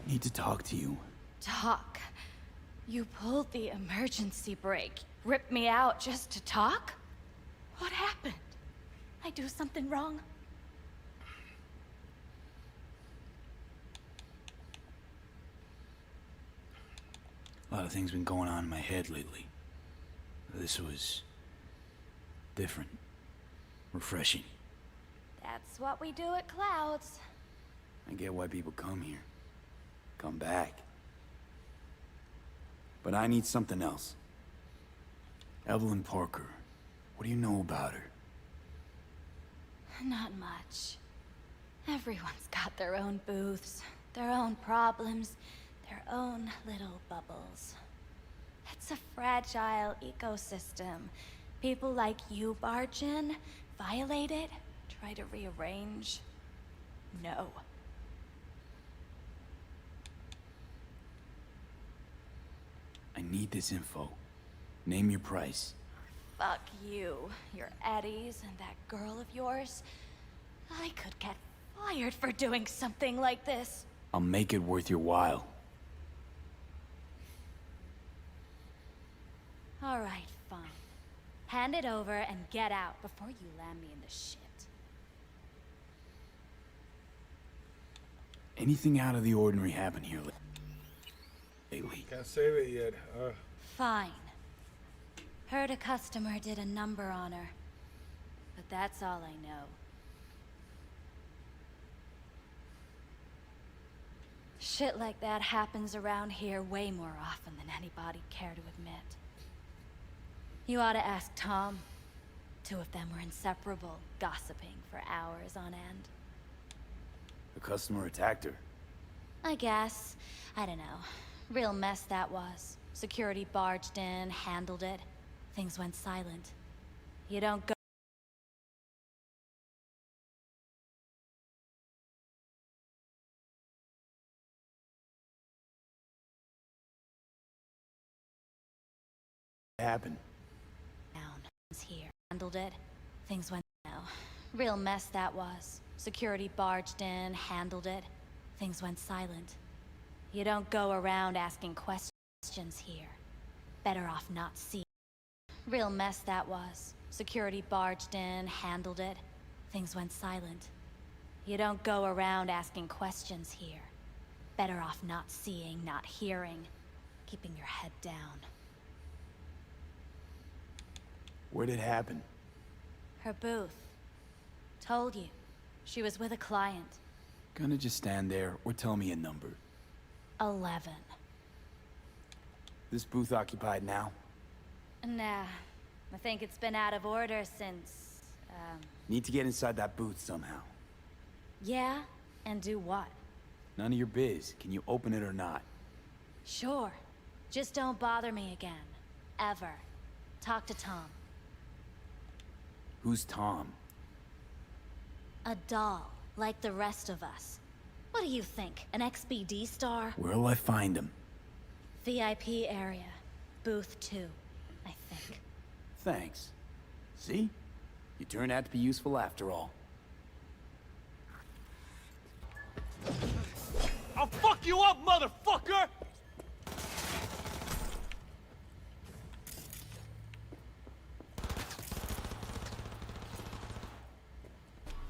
Need to talk to you. Talk? You pulled the emergency brake. Ripped me out just to talk? What happened? I do something wrong? A lot of things been going on in my head lately. This was... different. Refreshing. That's what we do at Clouds. I get why people come here. Come back. But I need something else. Evelyn Parker. What do you know about her? Not much. Everyone's got their own booths, their own problems, their own little bubbles. It's a fragile ecosystem. People like you barge in, violate it, try to rearrange. No. I need this info. Name your price. Fuck you, your Eddies, and that girl of yours. I could get fired for doing something like this. I'll make it worth your while. All right, fine. Hand it over and get out before you land me in the shit. Anything out of the ordinary happen here lately? Can't save it yet. Fine. Heard a customer did a number on her. But that's all I know. Shit like that happens around here way more often than anybody'd care to admit. You ought to ask Tom. Two of them were inseparable, gossiping for hours on end. The customer attacked her. I guess. I don't know. Real mess that was. Security barged in, handled it. Things went silent. You don't go... What happened? Down. Here. Handled it. Things went... No. Real mess that was. Security barged in, handled it. Things went silent. You don't go around asking questions here. Better off not seeing. Real mess that was. Security barged in, handled it. Things went silent. You don't go around asking questions here. Better off not seeing, not hearing. Keeping your head down. Where did it happen? Her booth. Told you. She was with a client. Gonna just stand there or tell me a number. 11. This booth occupied now? Nah. I think it's been out of order since, Need to get inside that booth somehow. Yeah? And do what? None of your biz. Can you open it or not? Sure. Just don't bother me again. Ever. Talk to Tom. Who's Tom? A doll, like the rest of us. What do you think, an XBD star? Where'll I find him? VIP area. Booth 2, I think. Thanks. See? You turned out to be useful after all. I'll fuck you up, motherfucker!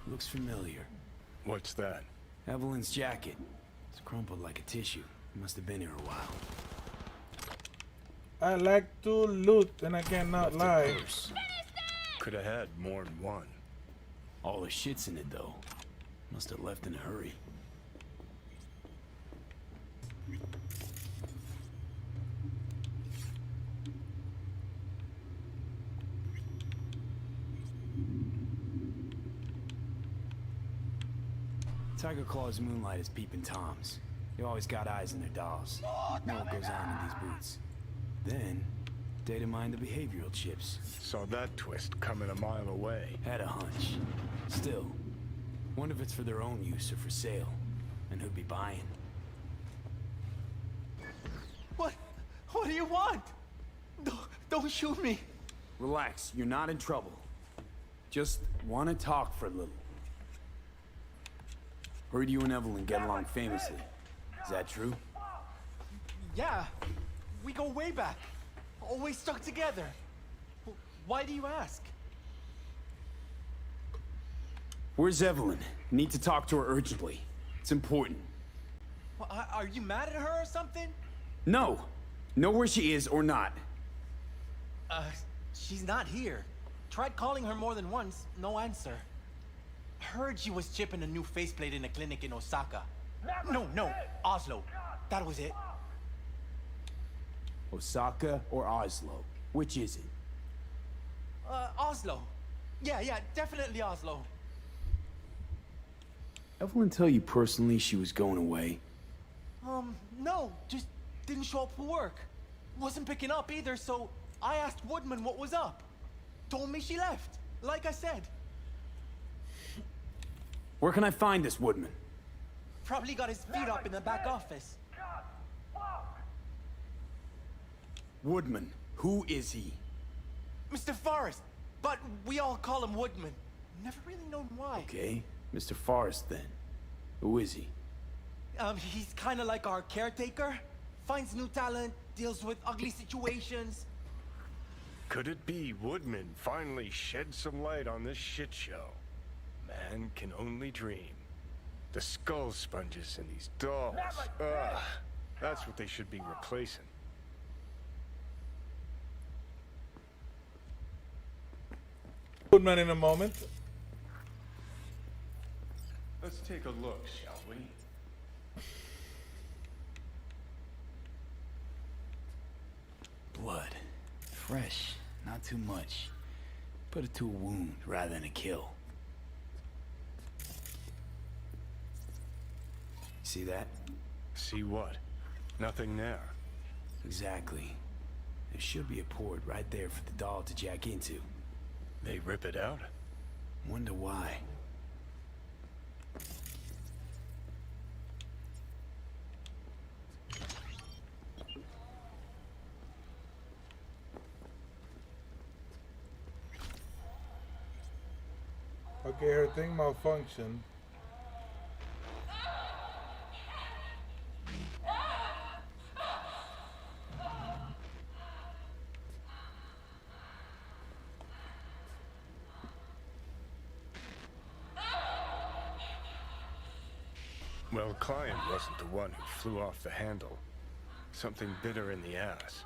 Looks familiar. What's that? Evelyn's jacket. It's crumpled like a tissue. Must have been here a while. I like to loot, and I cannot lie. Could have had more than one. All the shit's in it, though. Must have left in a hurry. Tiger Claw's moonlight is peeping Toms. They always got eyes on their dolls. Know what goes on in these boots. Then, data mine the behavioral chips. Saw that twist coming a mile away. Had a hunch. Still, wonder if it's for their own use or for sale. And who'd be buying. What do you want? Don't shoot me. Relax, you're not in trouble. Just want to talk for a little. Heard you and Evelyn get along famously. Is that true? Yeah, we go way back. Always stuck together. Why do you ask? Where's Evelyn? Need to talk to her urgently. It's important. Well, are you mad at her or something? No. Know where she is or not. She's not here. Tried calling her more than once, no answer. Heard she was chipping a new faceplate in a clinic in Osaka. No, Oslo. That was it. Osaka or Oslo? Which is it? Oslo. Yeah, definitely Oslo. Evelyn tell you personally she was going away? No, just didn't show up for work. Wasn't picking up either, so I asked Woodman what was up. Told me she left, like I said. Where can I find this Woodman? Probably got his feet up in the back office. Woodman, who is he? Mr. Forrest, but we all call him Woodman. Never really known why. Okay, Mr. Forrest then. Who is he? He's kind of like our caretaker. Finds new talent, deals with ugly situations. Could it be Woodman finally shed some light on this shit show? Man can only dream. The skull sponges in these dolls. Ugh, that's what they should be replacing. Woodman in a moment. Let's take a look, shall we? Blood. Fresh. Not too much. Put it to a wound rather than a kill. See that? See what? Nothing there. Exactly. There should be a port right there for the doll to jack into. They rip it out? Wonder why. Okay, her thing malfunctioned. Well, client wasn't the one who flew off the handle. Something bit her in the ass.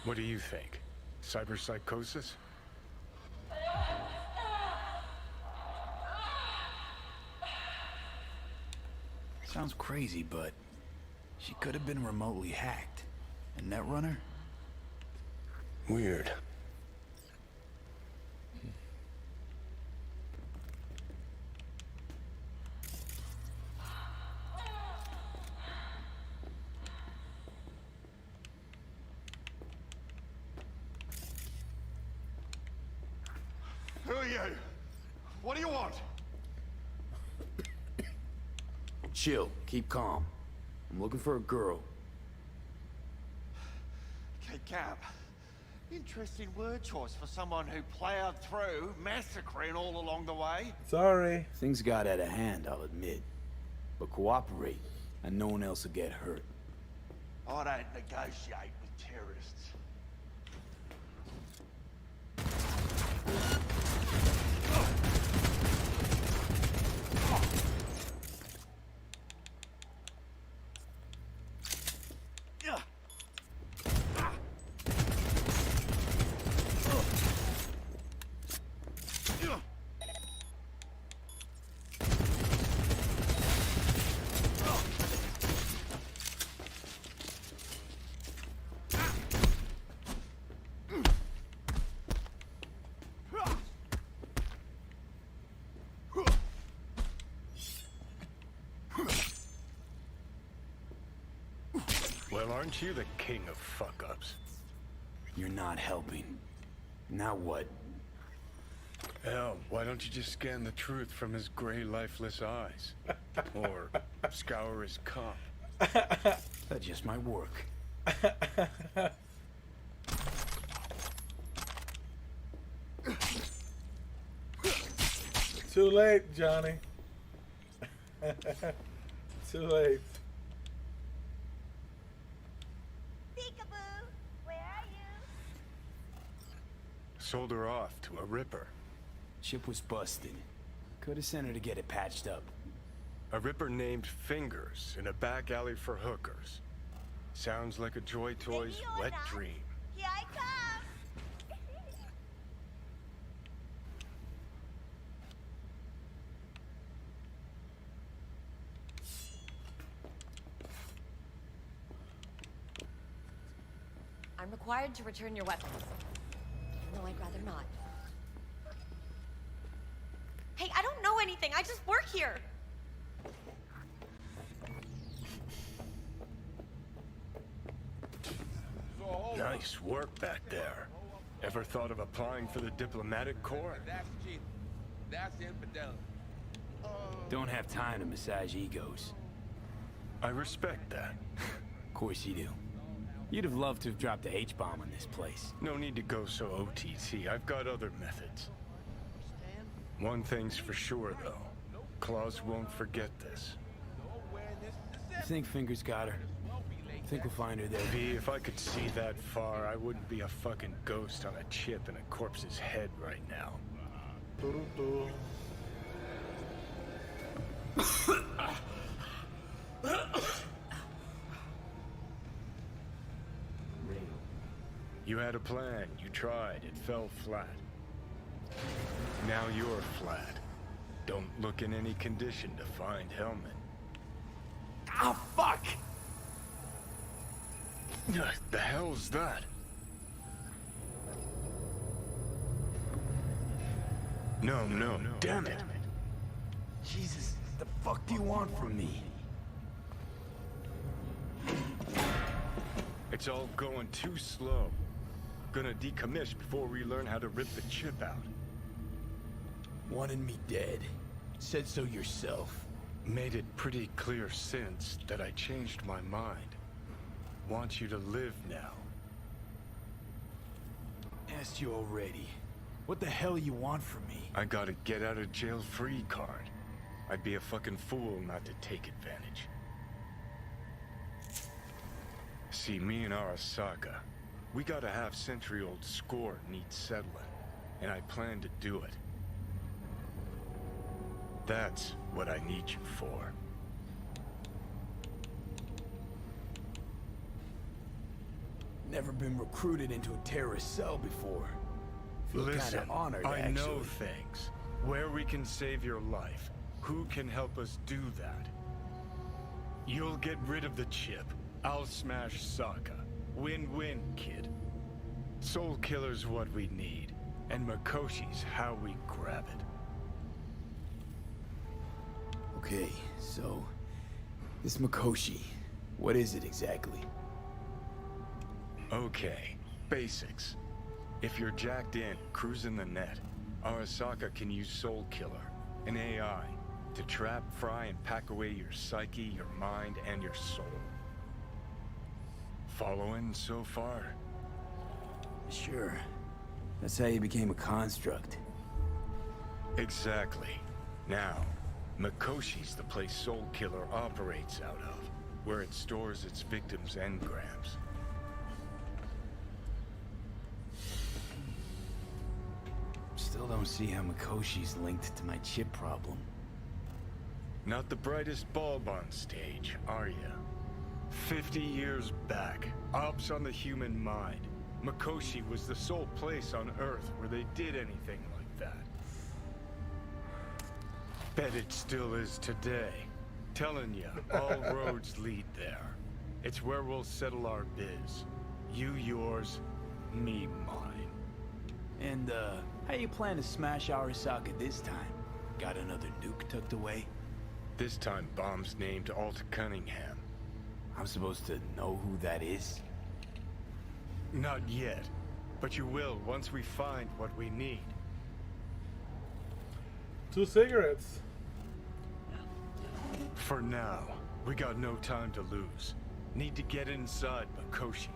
What do you think? Cyberpsychosis? Sounds crazy, but she could have been remotely hacked. A netrunner? Weird. Who are you? What do you want? Chill. Keep calm. I'm looking for a girl. Okay, Cap. Interesting word choice for someone who plowed through, massacring all along the way. Sorry. Things got out of hand, I'll admit. But cooperate, and no one else will get hurt. I don't negotiate with terrorists. Well, aren't you the king of fuck-ups? You're not helping. Now what? Hell, why don't you just scan the truth from his gray, lifeless eyes? Or scour his cop? That just might work. Too late, Johnny. Too late. Peekaboo, where are you? Sold her off to a Ripper. Ship was busted. Could have sent her to get it patched up. A Ripper named Fingers in a back alley for hookers. Sounds like a Joy Toy's wet dream. Here I come. I'm required to return your weapons. Even though I'd rather not. Hey, I don't know anything. I just work here. Nice work back there. Ever thought of applying for the diplomatic corps? That's cheap. That's infidelity. Don't have time to massage egos. I respect that. Of course you do. You'd have loved to have dropped a H-bomb on this place. No need to go so OTT. I've got other methods. One thing's for sure, though. Claus won't forget this. You think Fingers got her? Think we'll find her there? V, if I could see that far, I wouldn't be a fucking ghost on a chip in a corpse's head right now. You had a plan, you tried, it fell flat. Now you're flat. Don't look in any condition to find Hellman. Oh, fuck! The hell's that? No, damn it. Jesus, the fuck do you want from me? It's all going too slow. Gonna decommiss before we learn how to rip the chip out. Wanted me dead. Said so yourself. Made it pretty clear since that I changed my mind. Want you to live now. Asked you already. What the hell you want from me? I got a get out of jail free card. I'd be a fucking fool not to take advantage. See, me and Arasaka, we got a half-century-old score needs settling, and I plan to do it. That's what I need you for. Never been recruited into a terrorist cell before. Feel Listen, kinda honored, I actually. know things. Where we can save your life. Who can help us do that? You'll get rid of the chip. I'll smash Sokka. Win-win, kid. Soul Killer's what we need, and Mikoshi's how we grab it. Okay, so... this Mikoshi, what is it exactly? Okay, basics. If you're jacked in, cruising the net, Arasaka can use Soul Killer, an AI, to trap, fry, and pack away your psyche, your mind, and your soul. Following so far? Sure. That's how you became a construct. Exactly. Now, Mikoshi's the place Soul Killer operates out of, where it stores its victims' engrams. Still don't see how Mikoshi's linked to my chip problem. Not the brightest bulb on stage, are ya? 50 years back, ops on the human mind. Mikoshi was the sole place on Earth where they did anything like that. Bet it still is today. Telling ya, all roads lead there. It's where we'll settle our biz. You yours, me mine. And, how you plan to smash Arasaka this time? Got another nuke tucked away? This time, bomb's named Alt Cunningham. I'm supposed to know who that is? Not yet, but you will once we find what we need. 2 cigarettes. For now, we got no time to lose. Need to get inside Mikoshi.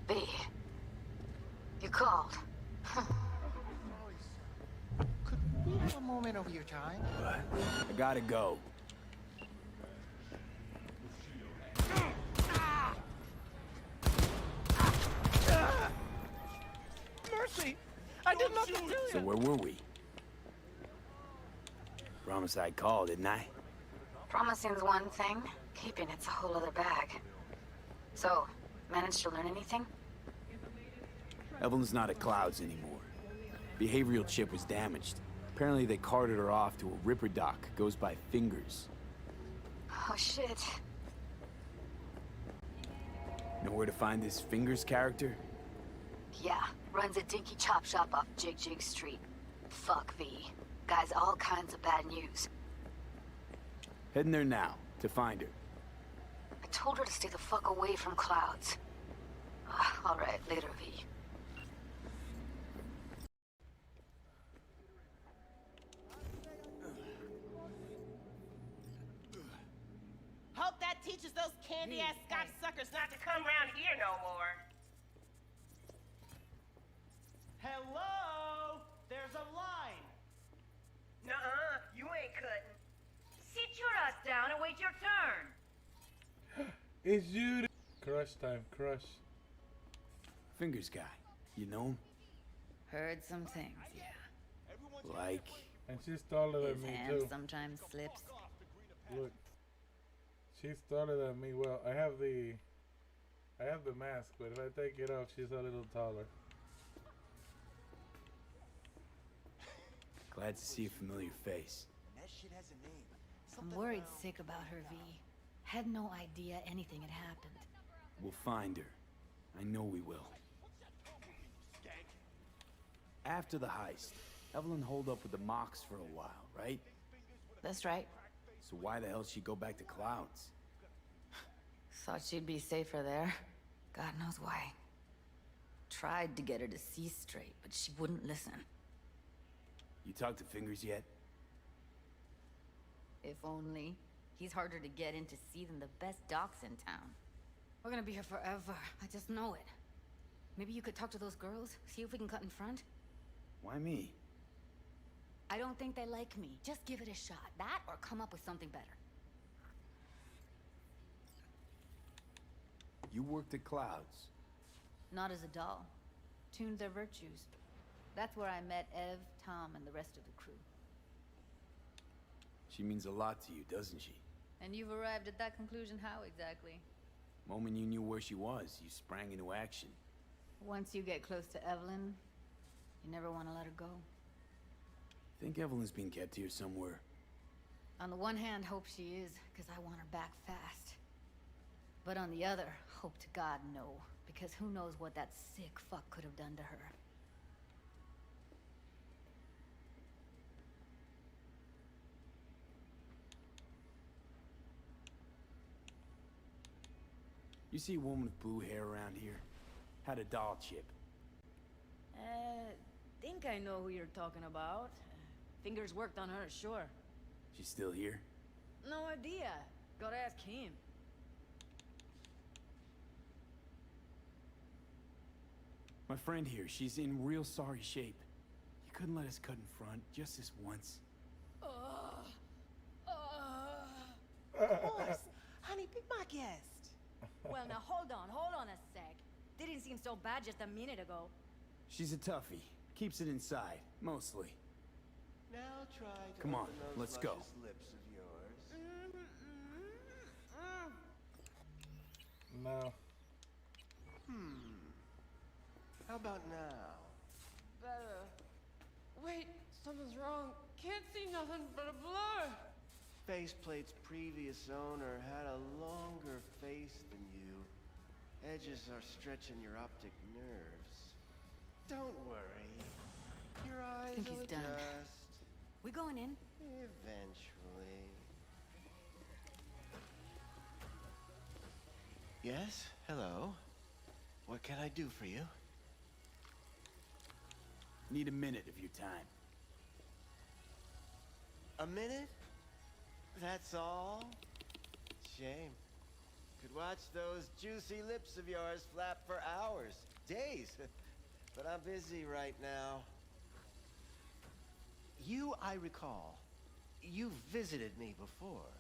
B. You called. Could we have a moment of your time? What? I gotta go. Mercy! I did nothing to you! So where were we? Promise I'd call, didn't I? Promising's one thing, keeping it's a whole other bag. So, managed to learn anything? Evelyn's not at Clouds anymore. Behavioral chip was damaged. Apparently they carted her off to a Ripper dock. Goes by Fingers. Oh shit. Know where to find this Fingers character? Yeah, runs a dinky chop shop off Jig Jig Street. Fuck V. Guy's all kinds of bad news. Heading there now, to find her. I told her to stay the fuck away from clouds. All right, later, V. Hope that teaches those candy-ass Scotch suckers not to come around here no more. Hello? There's a line. Nuh-uh, you ain't cutting. Sit your ass down and wait your turn. It's you. Crush time, crush. Fingers guy. You know him? Heard some things, yeah. Like? And she's taller than His me hand too. sometimes slips. Look. She's taller than me. Well, I have the mask, but if I take it off, she's a little taller. Glad to see a familiar face. That shit has a name. I'm worried sick about her, V. Had no idea anything had happened. We'll find her. I know we will. After the heist, Evelyn holed up with the Mox for a while, right? That's right. So why the hell did she go back to Clouds? Thought she'd be safer there. God knows why. Tried to get her to see straight, but she wouldn't listen. You talked to Fingers yet? If only. He's harder to get in to see than the best docs in town. We're gonna be here forever. I just know it. Maybe you could talk to those girls, see if we can cut in front? Why me? I don't think they like me. Just give it a shot. That or come up with something better. You worked at Clouds. Not as a doll. Tuned their virtues. That's where I met Ev, Tom, and the rest of the crew. She means a lot to you, doesn't she? And you've arrived at that conclusion how exactly? Moment you knew where she was, you sprang into action. Once you get close to Evelyn, you never want to let her go. Think Evelyn's being kept here somewhere. On the one hand, hope she is, because I want her back fast. But on the other, hope to God no, because who knows what that sick fuck could have done to her. You see a woman with blue hair around here? Had a doll chip. Think I know who you're talking about. Fingers worked on her, sure. She's still here? No idea. Gotta ask him. My friend here, she's in real sorry shape. You couldn't let us cut in front, just this once. Of course. Honey, be my guest. Well, now hold on a sec. Didn't seem so bad just a minute ago. She's a toughie. Keeps it inside, mostly. Now try to Come on, open those let's go. luscious lips of yours. No. How about now? Better. Wait, something's wrong. Can't see nothing but a blur. Faceplate's previous owner had a longer face than you. Edges are stretching your optic nerves. Don't worry. Your eyes think will he's done. adjust. We going in? Eventually. Yes? Hello? What can I do for you? Need a minute of your time. A minute? That's all? Shame. Could watch those juicy lips of yours flap for hours, days. But I'm busy right now. You, I recall, you visited me before.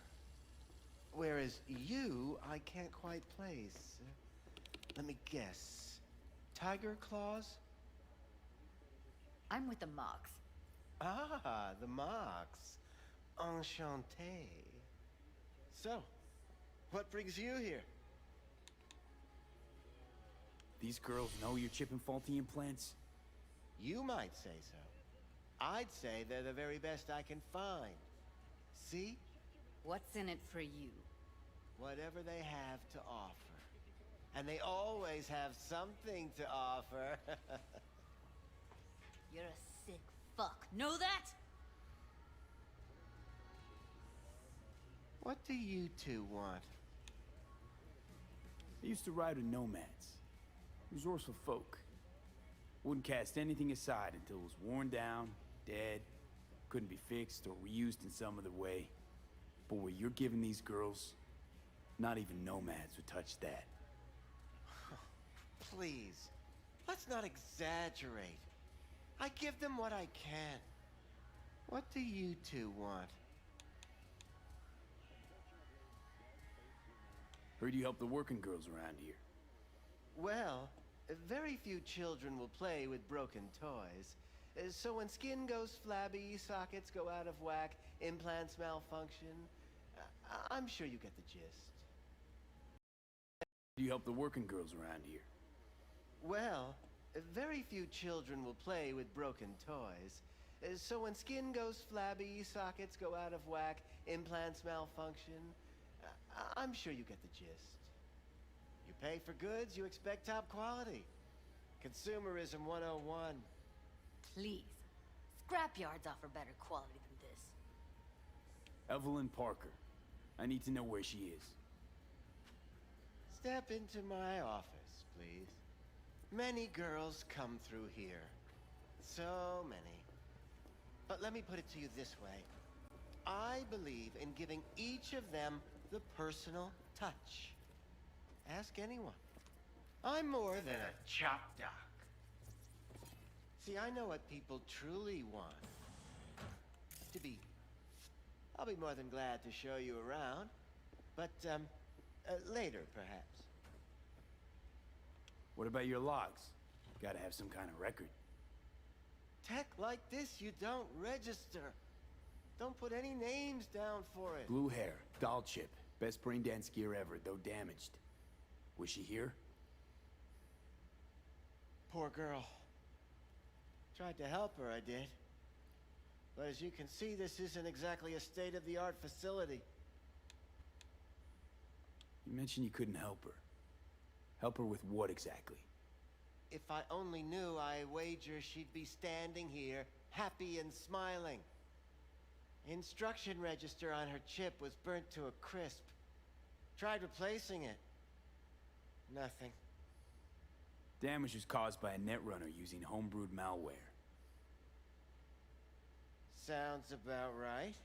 Whereas you, I can't quite place. Let me guess. Tiger claws? I'm with the Mox. Ah, the Mox. Enchanté. So, what brings you here? These girls know you're chipping faulty implants? You might say so. I'd say they're the very best I can find. See? What's in it for you? Whatever they have to offer. And they always have something to offer. You're a sick fuck. Know that? What do you two want? I used to ride with nomads. Resourceful folk. Wouldn't cast anything aside until it was worn down, dead, couldn't be fixed or reused in some other way. But what you're giving these girls, not even nomads would touch that. Please, let's not exaggerate. I give them what I can. What do you two want? Heard you help the working girls around here. Well, very few children will play with broken toys. So when skin goes flabby, sockets go out of whack, implants malfunction, I'm sure you get the gist. You help the working girls around here. Well, very few children will play with broken toys. So when skin goes flabby, sockets go out of whack, implants malfunction, I'm sure you get the gist. You pay for goods, you expect top quality. Consumerism 101. Please. Scrapyards offer better quality than this. Evelyn Parker. I need to know where she is. Step into my office, please. Many girls come through here. So many. But let me put it to you this way. I believe in giving each of them the personal touch. Ask anyone. I'm more than a chop doc. See, I know what people truly want. To be. I'll be more than glad to show you around. But, later, perhaps. What about your logs? Gotta have some kind of record. Tech like this, you don't register. Don't put any names down for it. Blue hair, doll chip, best brain dance gear ever, though damaged. Was she here? Poor girl. Tried to help her, I did. But as you can see, this isn't exactly a state-of-the-art facility. You mentioned you couldn't help her. Help her with what exactly? If I only knew, I wager she'd be standing here, happy and smiling. Instruction register on her chip was burnt to a crisp. Tried replacing it. Nothing. Damage was caused by a netrunner using homebrewed malware. Sounds about right.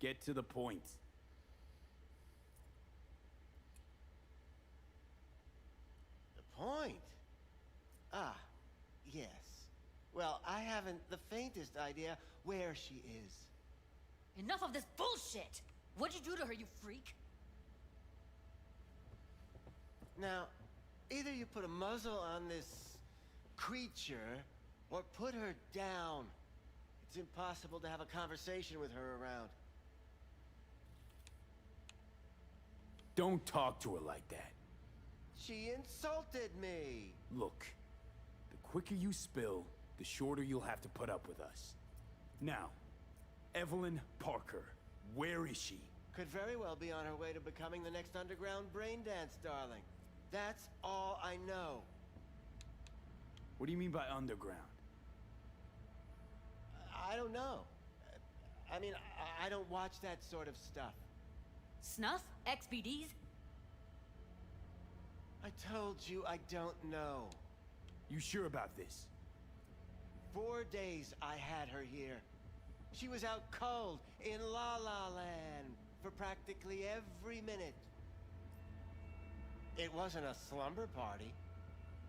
Get to the point. The point? Ah, yes. Well, I haven't the faintest idea where she is. Enough of this bullshit! What'd you do to her, you freak? Now, either you put a muzzle on this creature, or put her down. It's impossible to have a conversation with her around. Don't talk to her like that. She insulted me! Look, the quicker you spill, the shorter you'll have to put up with us. Now, Evelyn Parker, where is she? Could very well be on her way to becoming the next underground brain dance darling. That's all I know. What do you mean by underground? I don't know. I mean, I don't watch that sort of stuff. Snuff? XBDs? I told you I don't know. You sure about this? 4 days I had her here. She was out cold in La La Land for practically every minute. It wasn't a slumber party.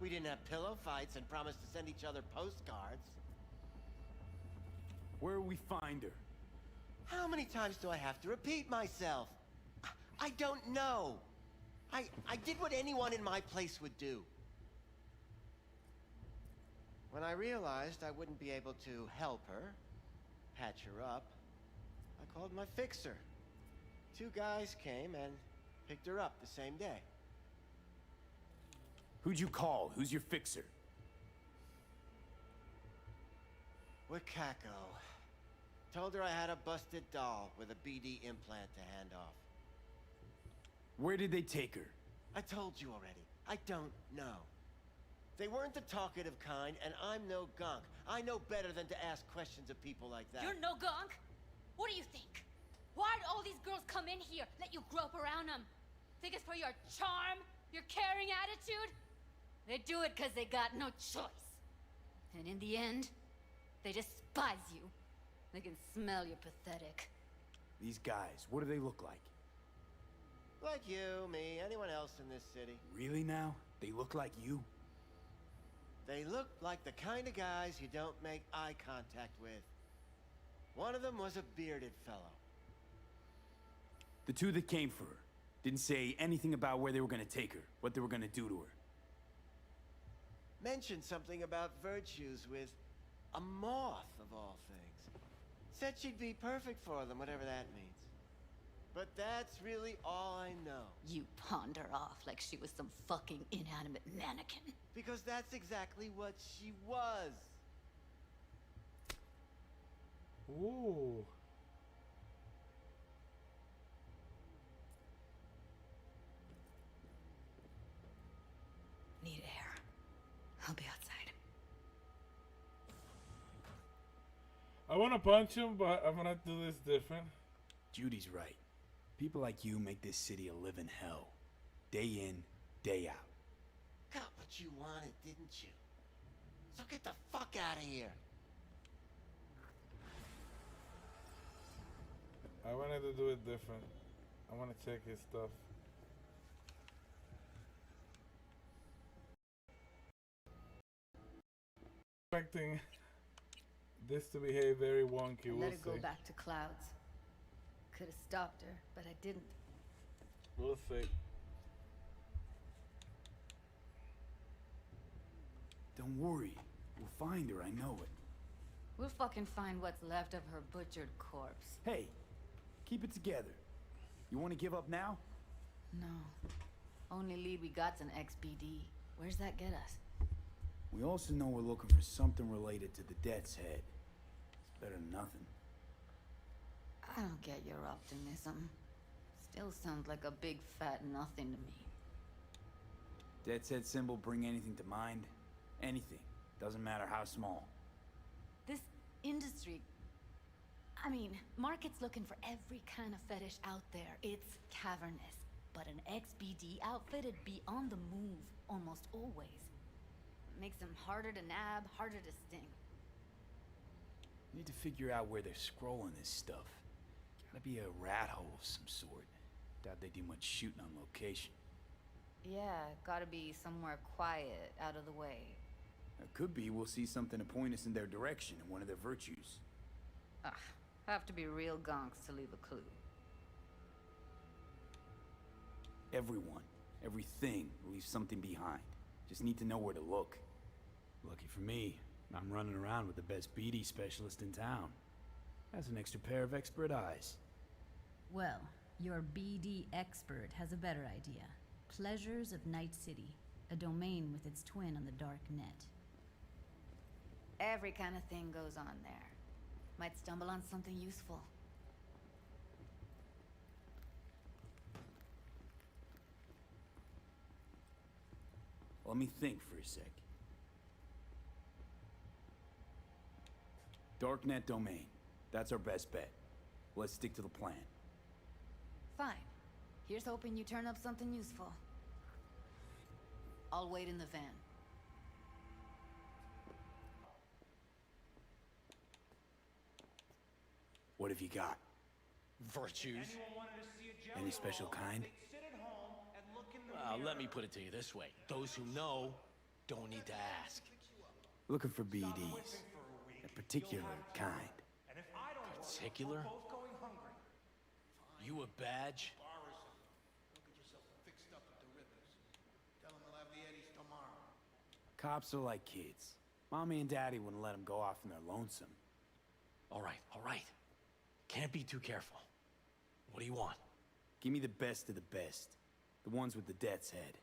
We didn't have pillow fights and promised to send each other postcards. Where will we find her? How many times do I have to repeat myself? I don't know. I did what anyone in my place would do. When I realized I wouldn't be able to help her, patch her up, I called my fixer. 2 guys came and picked her up the same day. Who'd you call? Who's your fixer? Wakako. Told her I had a busted doll with a BD implant to hand off. Where did they take her? I told you already. I don't know. They weren't the talkative kind, and I'm no gunk. I know better than to ask questions of people like that. You're no gunk? What do you think? Why'd all these come in here, let you grope around them. Think it's for your charm, your caring attitude? They do it because they got no choice. And in the end, they despise you. They can smell you're pathetic. These guys, what do they look like? Like you, me, anyone else in this city. Really now? They look like you? They look like the kind of guys you don't make eye contact with. One of them was a bearded fellow. The two that came for her didn't say anything about where they were gonna take her, what they were gonna do to her. Mentioned something about virtues with a moth, of all things. Said she'd be perfect for them, whatever that means. But that's really all I know. You pawned her off like she was some fucking inanimate mannequin. Because that's exactly what she was. Ooh. Need air. I'll be outside. I want to punch him, but I'm gonna do this different. Judy's right. People like you make this city a living hell. Day in, day out. Got what you wanted, didn't you? So get the fuck out of here. I wanted to do it different. I want to check his stuff. Expecting this to behave very wonky. Let her go back to Clouds. Could have stopped her, but I didn't. We'll see. Don't worry. We'll find her, I know it. We'll fucking find what's left of her butchered corpse. Hey, keep it together. You want to give up now? No. Only lead we got's an XBD. Where's that get us? We also know we're looking for something related to the Death's Head. It's better than nothing. I don't get your optimism. Still sounds like a big fat nothing to me. Death's Head symbol bring anything to mind? Anything. Doesn't matter how small. This industry... I mean, market's looking for every kind of fetish out there. It's cavernous. But an XBD outfit'd be on the move, almost always. Makes them harder to nab, harder to sting. Need to figure out where they're scrolling this stuff. Gotta be a rat hole of some sort. Doubt they do much shooting on location. Yeah, gotta be somewhere quiet, out of the way. It could be we'll see something to point us in their direction in one of their virtues. Have to be real gonks to leave a clue. Everyone, everything leaves something behind. Just need to know where to look. Lucky for me, I'm running around with the best BD specialist in town. That's an extra pair of expert eyes. Well, your BD expert has a better idea. Pleasures of Night City, a domain with its twin on the dark net. Every kind of thing goes on there. Might stumble on something useful. Let me think for a sec. Darknet domain. That's our best bet. Let's stick to the plan. Fine. Here's hoping you turn up something useful. I'll wait in the van. What have you got? Virtues. Any special kind? Let me put it to you this way. Those who know don't need to ask. Looking for BDs. A particular kind. Particular? You a badge? Cops are like kids. Mommy and Daddy wouldn't let them go off in their lonesome. All right. Can't be too careful. What do you want? Give me the best of the best. The ones with the Death's Head.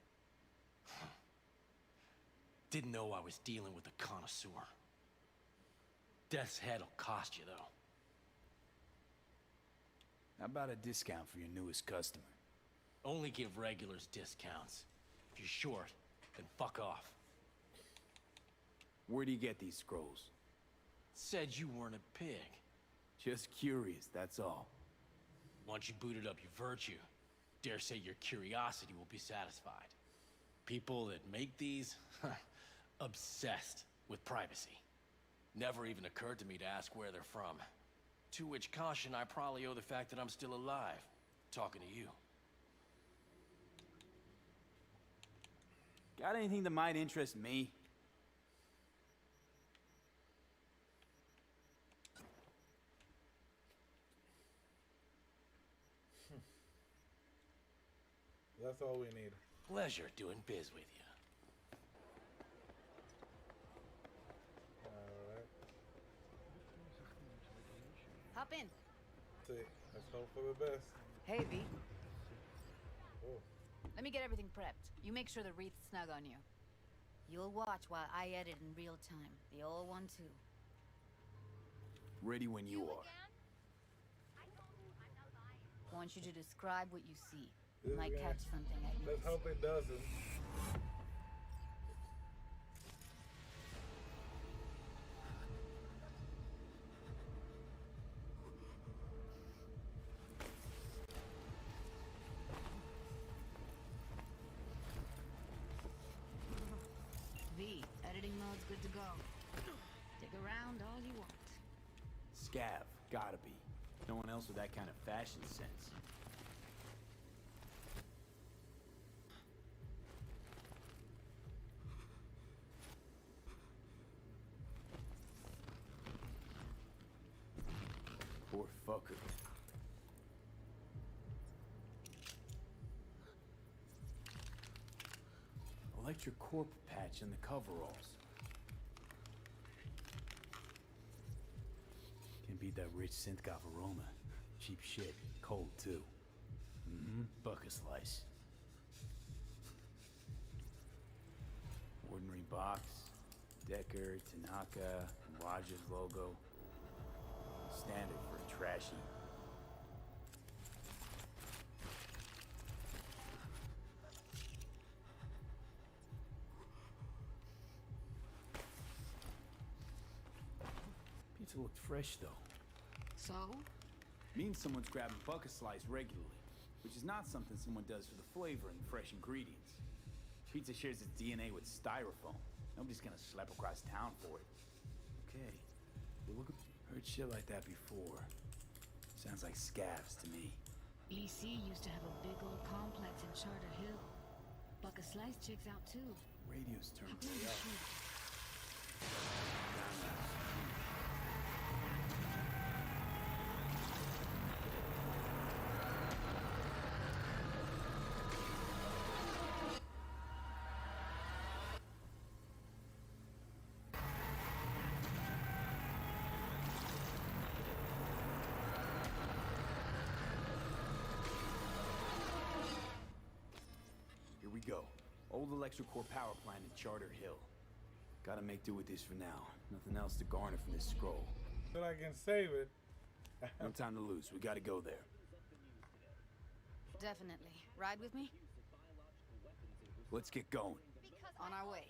Didn't know I was dealing with a connoisseur. Death's Head'll cost you, though. How about a discount for your newest customer? Only give regulars discounts. If you're short, then fuck off. Where do you get these scrolls? Said you weren't a pig. Just curious, that's all. Why once you booted up your virtue, dare say your curiosity will be satisfied. People that make these, obsessed with privacy. Never even occurred to me to ask where they're from. To which caution I probably owe the fact that I'm still alive, talking to you. Got anything that might interest me? That's all we need. Pleasure doing biz with you. Alright. Hop in. See, let's hope for the best. Hey, V. Oh. Let me get everything prepped. You make sure the wreath's snug on you. You'll watch while I edit in real time. The old one, too. Ready when you are. I want you to describe what you see. This Might guy. catch something I Let's missed. hope it doesn't. V, editing mode's good to go. Dig around all you want. Scav, gotta be. No one else with that kind of fashion sense. Poor fucker. Electric corp patch in the coveralls. Can beat that rich synth-goth aroma. Cheap shit. Cold, too. Mm-hmm. Bucket slice. Ordinary box. Decker, Tanaka, and Waja's logo. Standard for a trashy. Pizza looked fresh, though. So? Means someone's grabbing bucket slice regularly, which is not something someone does for the flavor and fresh ingredients. Pizza shares its DNA with styrofoam. Nobody's gonna slap across town for it. Okay, we're looking. Heard shit like that before. Sounds like scavs to me. EC used to have a big old complex in Charter Hill. Bucket Slice checks out too. Radio's turned How way come up. Here we go. Old electrical power plant in Charter Hill. Gotta make do with this for now. Nothing else to garner from this scroll. So I can save it. No time to lose. We gotta go there. Definitely. Ride with me? Let's get going. On our way.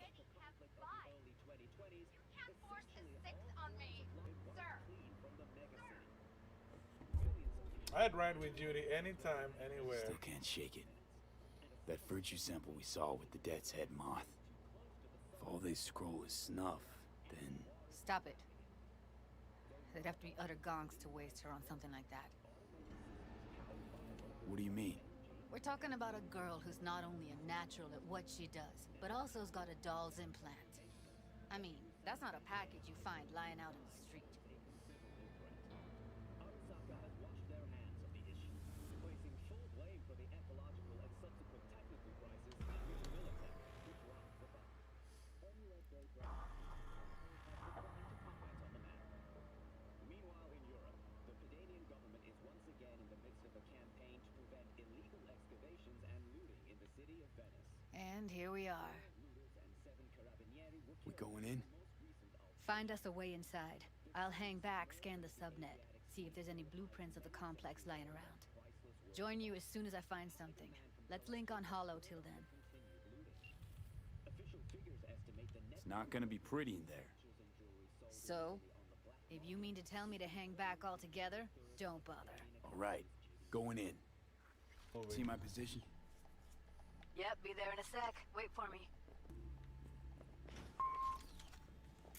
I'd ride with Judy anytime, anywhere. Still can't shake it. That virtue sample we saw with the Death's Head moth. If all they scroll is snuff, then... Stop it. They'd have to be utter gonks to waste her on something like that. What do you mean? We're talking about a girl who's not only a natural at what she does, but also has got a doll's implant. I mean, that's not a package you find lying out in the street. And here we are. We going in? Find us a way inside. I'll hang back, scan the subnet, see if there's any blueprints of the complex lying around. Join you as soon as I find something. Let's link on Hollow till then. It's not gonna be pretty in there. So, if you mean to tell me to hang back altogether, don't bother. All right, Going in. See my position? Yep, be there in a sec. Wait for me.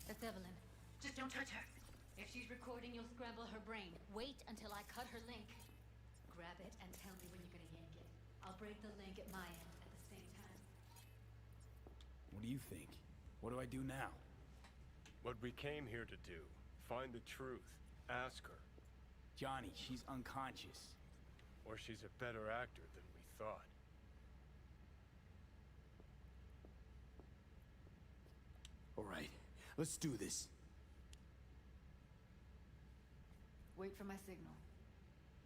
That's Evelyn. Just don't touch her. If she's recording, you'll scramble her brain. Wait until I cut her link. Grab it and tell me when you're gonna yank it. I'll break the link at my end at the same time. What do you think? What do I do now? What we came here to do. Find the truth. Ask her. Johnny, she's unconscious. Or she's a better actor than we thought. All right, let's do this. Wait for my signal.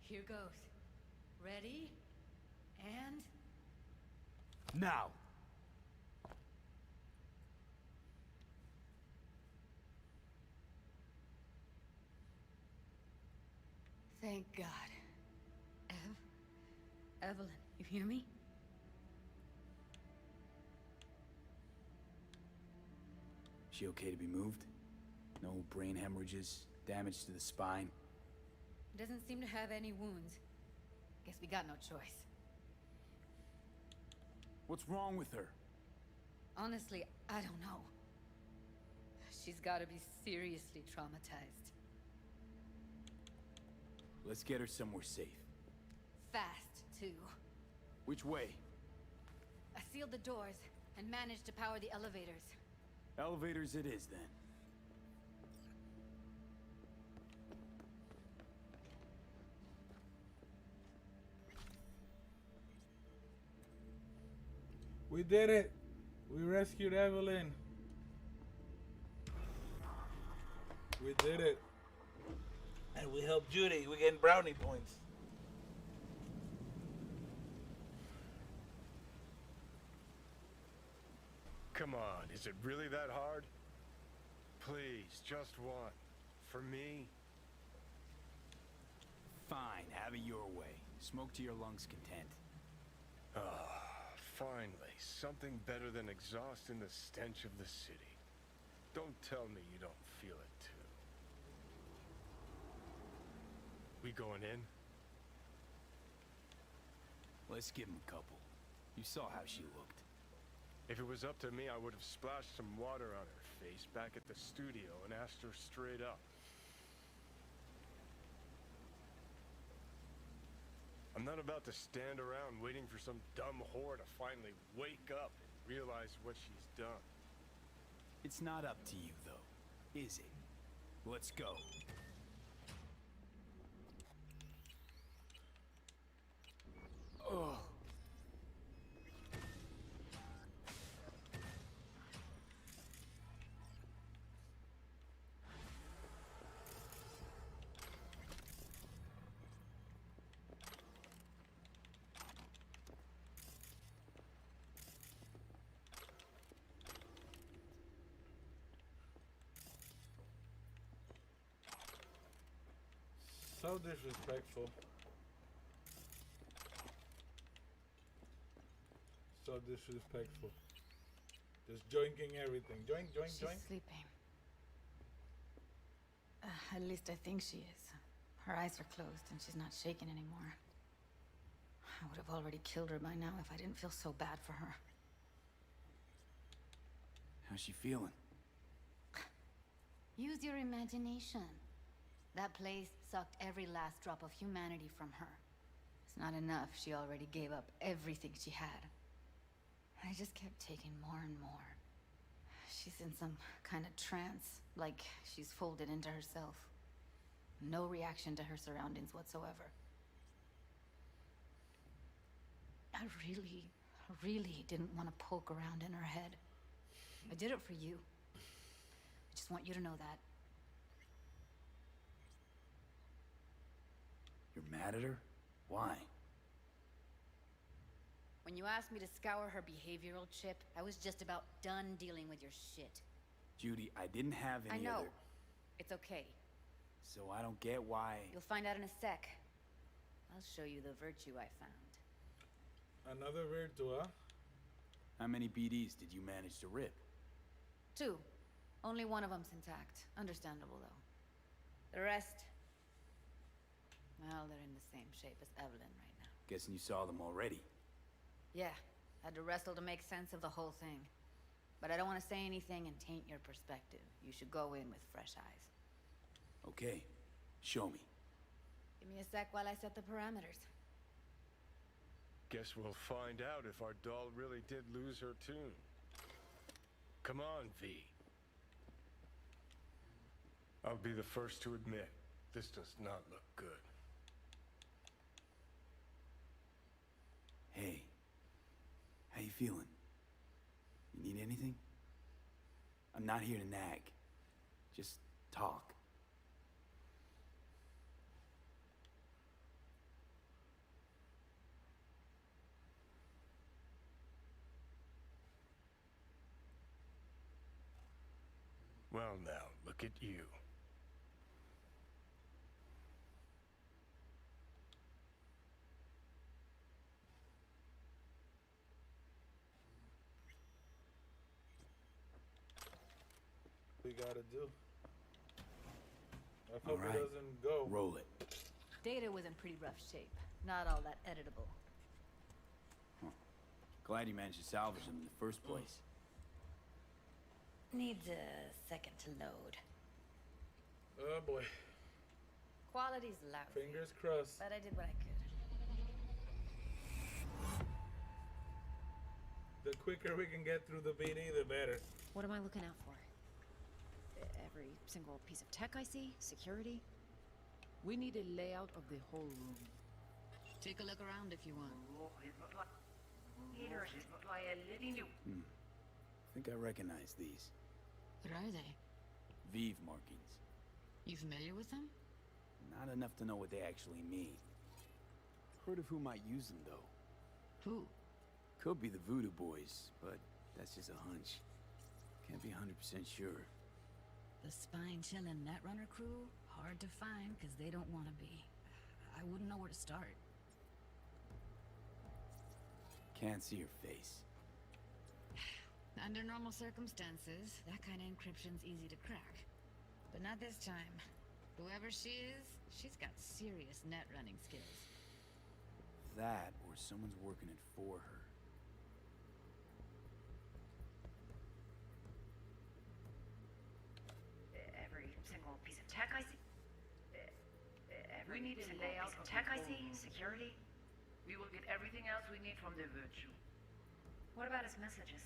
Here goes. Ready? And... Now! Thank God. Evelyn, you hear me? She okay to be moved? No brain hemorrhages, damage to the spine? Doesn't seem to have any wounds. Guess we got no choice. What's wrong with her? Honestly, I don't know. She's gotta be seriously traumatized. Let's get her somewhere safe. Fast, too. Which way? I sealed the doors and managed to power the elevators. Elevators it is, then. We did it! We rescued Evelyn. We did it. And we helped Judy. We're getting brownie points. Come on, is it really that hard? Please, just one. For me? Fine, have it your way. Smoke to your lungs' content. Ah, finally. Something better than exhaust in the stench of the city. Don't tell me you don't feel it, too. We going in? Let's give him a couple. You saw how she looked. If it was up to me, I would have splashed some water on her face back at the studio and asked her straight up. I'm not about to stand around waiting for some dumb whore to finally wake up and realize what she's done. It's not up to you, though, is it? Let's go. Ugh. So disrespectful. So disrespectful. Just joinking everything. Joink, joink, She's joink. sleeping. At least I think she is. Her eyes are closed and she's not shaking anymore. I would have already killed her by now if I didn't feel so bad for her. How's she feeling? Use your imagination. That place sucked every last drop of humanity from her. It's not enough. She already gave up everything she had. I just kept taking more and more. She's in some kind of trance, like she's folded into herself. No reaction to her surroundings whatsoever. I really didn't want to poke around in her head. I did it for you. I just want you to know that. You're mad at her? Why? When you asked me to scour her behavioral chip, I was just about done dealing with your shit. Judy, I didn't have any I know. other... It's okay. So I don't get why... You'll find out in a sec. I'll show you the virtue I found. Another virtue, huh? How many BDs did you manage to rip? 2. Only one of them's intact. Understandable, though. The rest... Well, they're in the same shape as Evelyn right now. Guessing you saw them already. Yeah, had to wrestle to make sense of the whole thing. But I don't want to say anything and taint your perspective. You should go in with fresh eyes. Okay, show me. Give me a sec while I set the parameters. Guess we'll find out if our doll really did lose her tune. Come on, V. I'll be the first to admit, this does not look good. Hey, how you feeling? You need anything? I'm not here to nag. Just talk. Well now, look at you. We gotta do. I hope it doesn't go. Roll it. Data was in pretty rough shape. Not all that editable. Glad you managed to salvage them in the first place. Needs a second to load. Oh boy. Quality's lousy. Fingers crossed. But I did what I could. The quicker we can get through the BD, the better. What am I looking out for? Every single piece of tech I see? Security? We need a layout of the whole room. Take a look around if you want. I think I recognize these. What are they? Vive markings. You familiar with them? Not enough to know what they actually mean. Heard of who might use them, though. Who? Could be the Voodoo Boys, but that's just a hunch. Can't be 100% sure. The spine-chilling Netrunner crew? Hard to find, because they don't want to be. I wouldn't know where to start. Can't see her face. Under normal circumstances, that kind of encryption's easy to crack. But not this time. Whoever she is, she's got serious net running skills. That, or someone's working it for her. Every single piece of tech I see. Every single piece of tech I see. Security. We will get everything else we need from the virtue. What about his messages?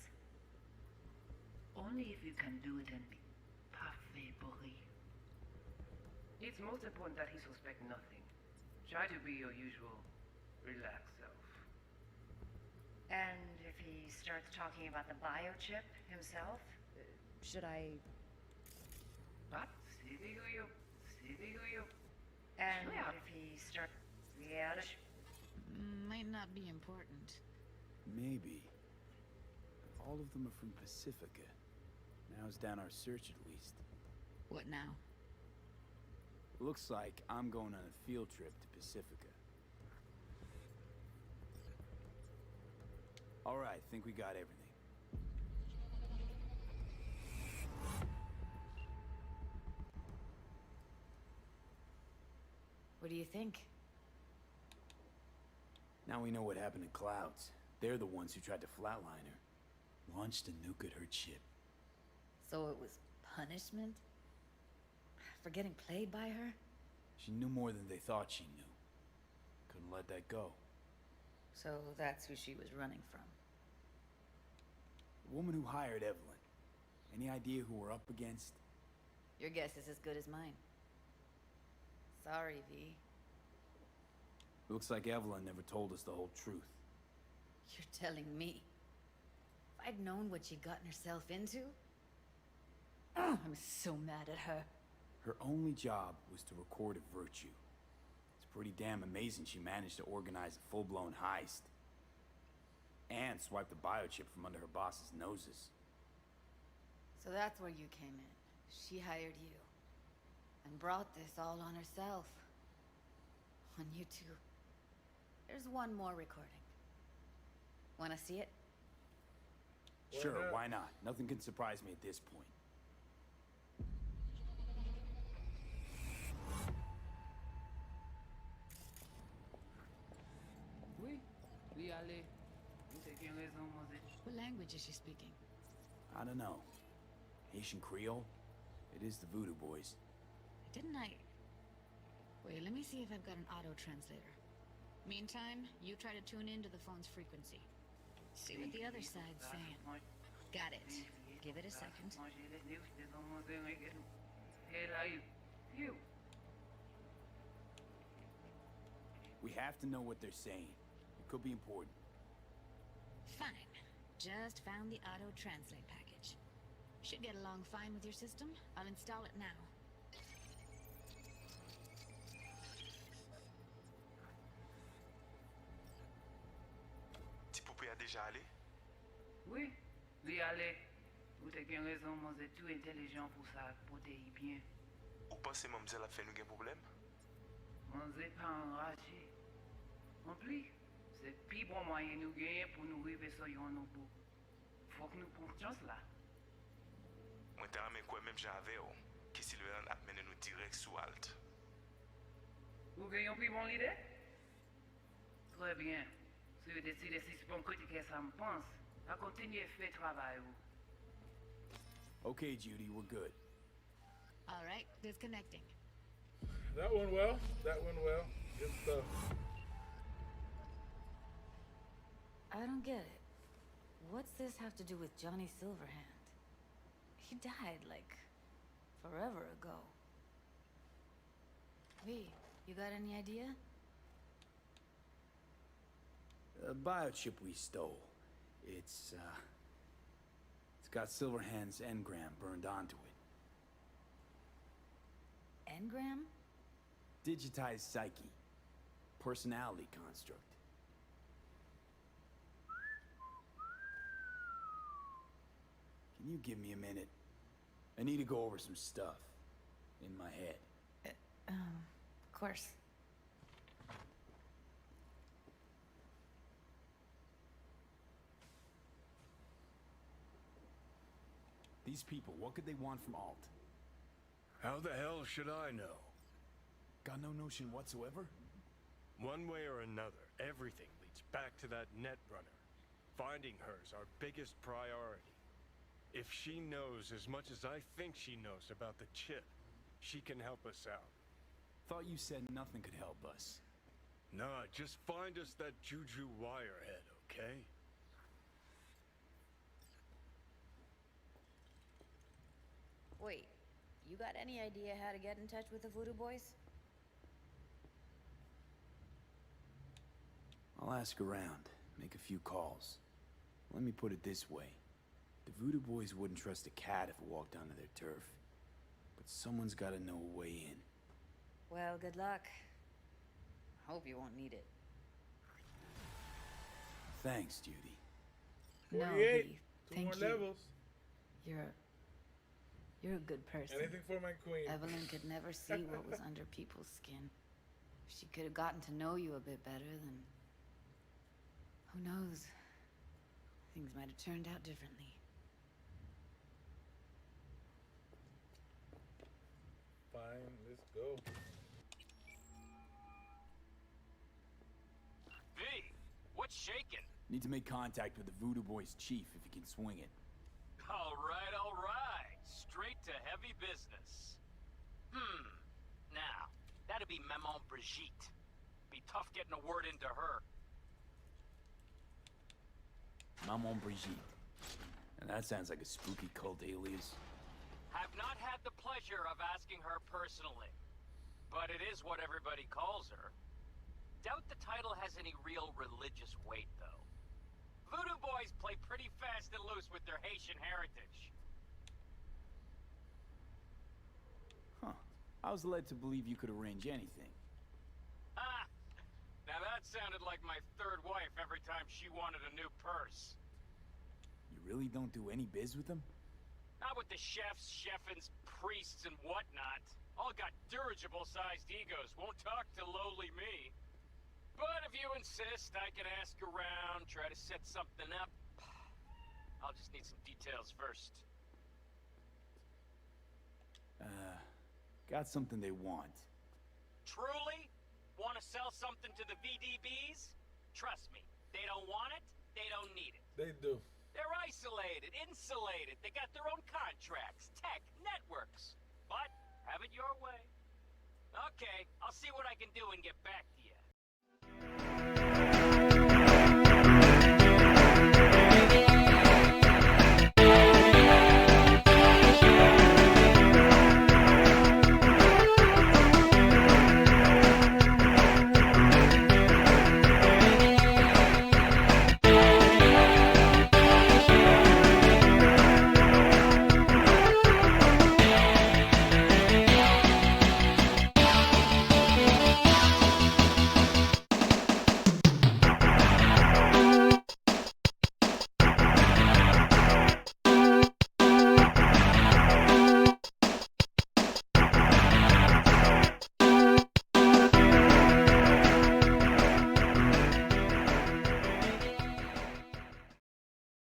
Only if you can do it in parfait bruit. It's most important that he suspect nothing. Try to be your usual, relaxed self. And if he starts talking about the biochip himself? Should I... What? And if he starts... Yeah, might not be important. Maybe. But all of them are from Pacifica. Narrows down our search at least. What now? Looks like I'm going on a field trip to Pacifica. All right, think we got everything. What do you think? Now we know what happened to Clouds. They're the ones who tried to flatline her. Launched a nuke at her chip. So it was punishment? For getting played by her? She knew more than they thought she knew. Couldn't let that go. So that's who she was running from. The woman who hired Evelyn. Any idea who we're up against? Your guess is as good as mine. Sorry, V. Looks like Evelyn never told us the whole truth. You're telling me? If I'd known what she'd gotten herself into? I'm so mad at her. Her only job was to record a virtue. It's pretty damn amazing she managed to organize a full-blown heist. And swipe the biochip from under her boss's noses. So that's where you came in. She hired you. And brought this all on herself. On you two. There's one more recording. Wanna see it? Sure, why not? Nothing can surprise me at this point. aller. Vous avez bien raison, Moses. What language is she speaking? I don't know. Haitian Creole? It is the Voodoo Boys. Didn't I... Wait, let me see if I've got an auto-translator. Meantime, you try to tune into the phone's frequency. See what the other side's saying. Got it. Give it a second. We have to know what they're saying. It could be important. Fine. Just found the auto-translate package. Should get along fine with your system. I'll install it now. Ti poupée a déjà allé? Oui, lui allez. Vous avez bien raison, Moses. Tout intelligent pour ça, protéger bien. Ou pensez mademoiselle a fait nous un problème? Moses pas enragé. En plus, c'est le plus bon moyen nous gagner pour nous arriver sur nos bouts. Faut que nous prenions chance là. Moi t'ai ramé quoi même j'avais que Sylvain a mené nous direct sous Alt. Vous gagnez plus bon idée? Très bien. Si vous décidez si c'est bon critiquer ça me pense, à continuer à faire travail. Okay, Judy, we're good. All right, disconnecting. That went well. That went well. Good stuff. I don't get it. What's this have to do with Johnny Silverhand? He died, like, forever ago. V, you got any idea? A biochip we stole. It's got Silverhand's engram burned onto it. Engram? Digitized psyche. Personality construct. Can you give me a minute? I need to go over some stuff in my head. Of course. These people, what could they want from Alt? How the hell should I know? Got no notion whatsoever? One way or another, everything leads back to that Netrunner. Finding her's our biggest priority. If she knows as much as I think she knows about the chip, she can help us out. Thought you said nothing could help us. Nah, just find us that Juju wirehead, okay? Wait, you got any idea how to get in touch with the Voodoo Boys? I'll ask around, make a few calls. Let me put it this way. The Voodoo Boys wouldn't trust a cat if it walked onto their turf. But someone's gotta know a way in. Well, good luck. Hope you won't need it. Thanks, Judy. No, 48. V, Two thank more you. levels. You're a good person. Anything for my queen. Evelyn could never see what was under people's skin. If she could have gotten to know you a bit better, then... who knows? Things might have turned out differently. Fine, let's go. V, what's shaking? Need to make contact with the Voodoo Boys chief if you can swing it. All right, all right. Straight to heavy business. Now, that'd be Maman Brigitte. Be tough getting a word into her. Maman Brigitte. And that sounds like a spooky cult alias. Have not had the pleasure of asking her personally. But it is what everybody calls her. Doubt the title has any real religious weight, though. Voodoo Boys play pretty fast and loose with their Haitian heritage. Huh. I was led to believe you could arrange anything. Ah! Now that sounded like my third wife every time she wanted a new purse. You really don't do any biz with them? Not with the chefs, chefins, priests, and whatnot. All got dirigible-sized egos, won't talk to lowly me. But if you insist, I can ask around, try to set something up. I'll just need some details first. Got something they want. Truly? Want to sell something to the VDBs? Trust me, they don't want want it, they don't need it. They do. They're isolated, insulated. They got their own contracts, tech, networks. But have it your way. Okay, I'll see what I can do and get back to you.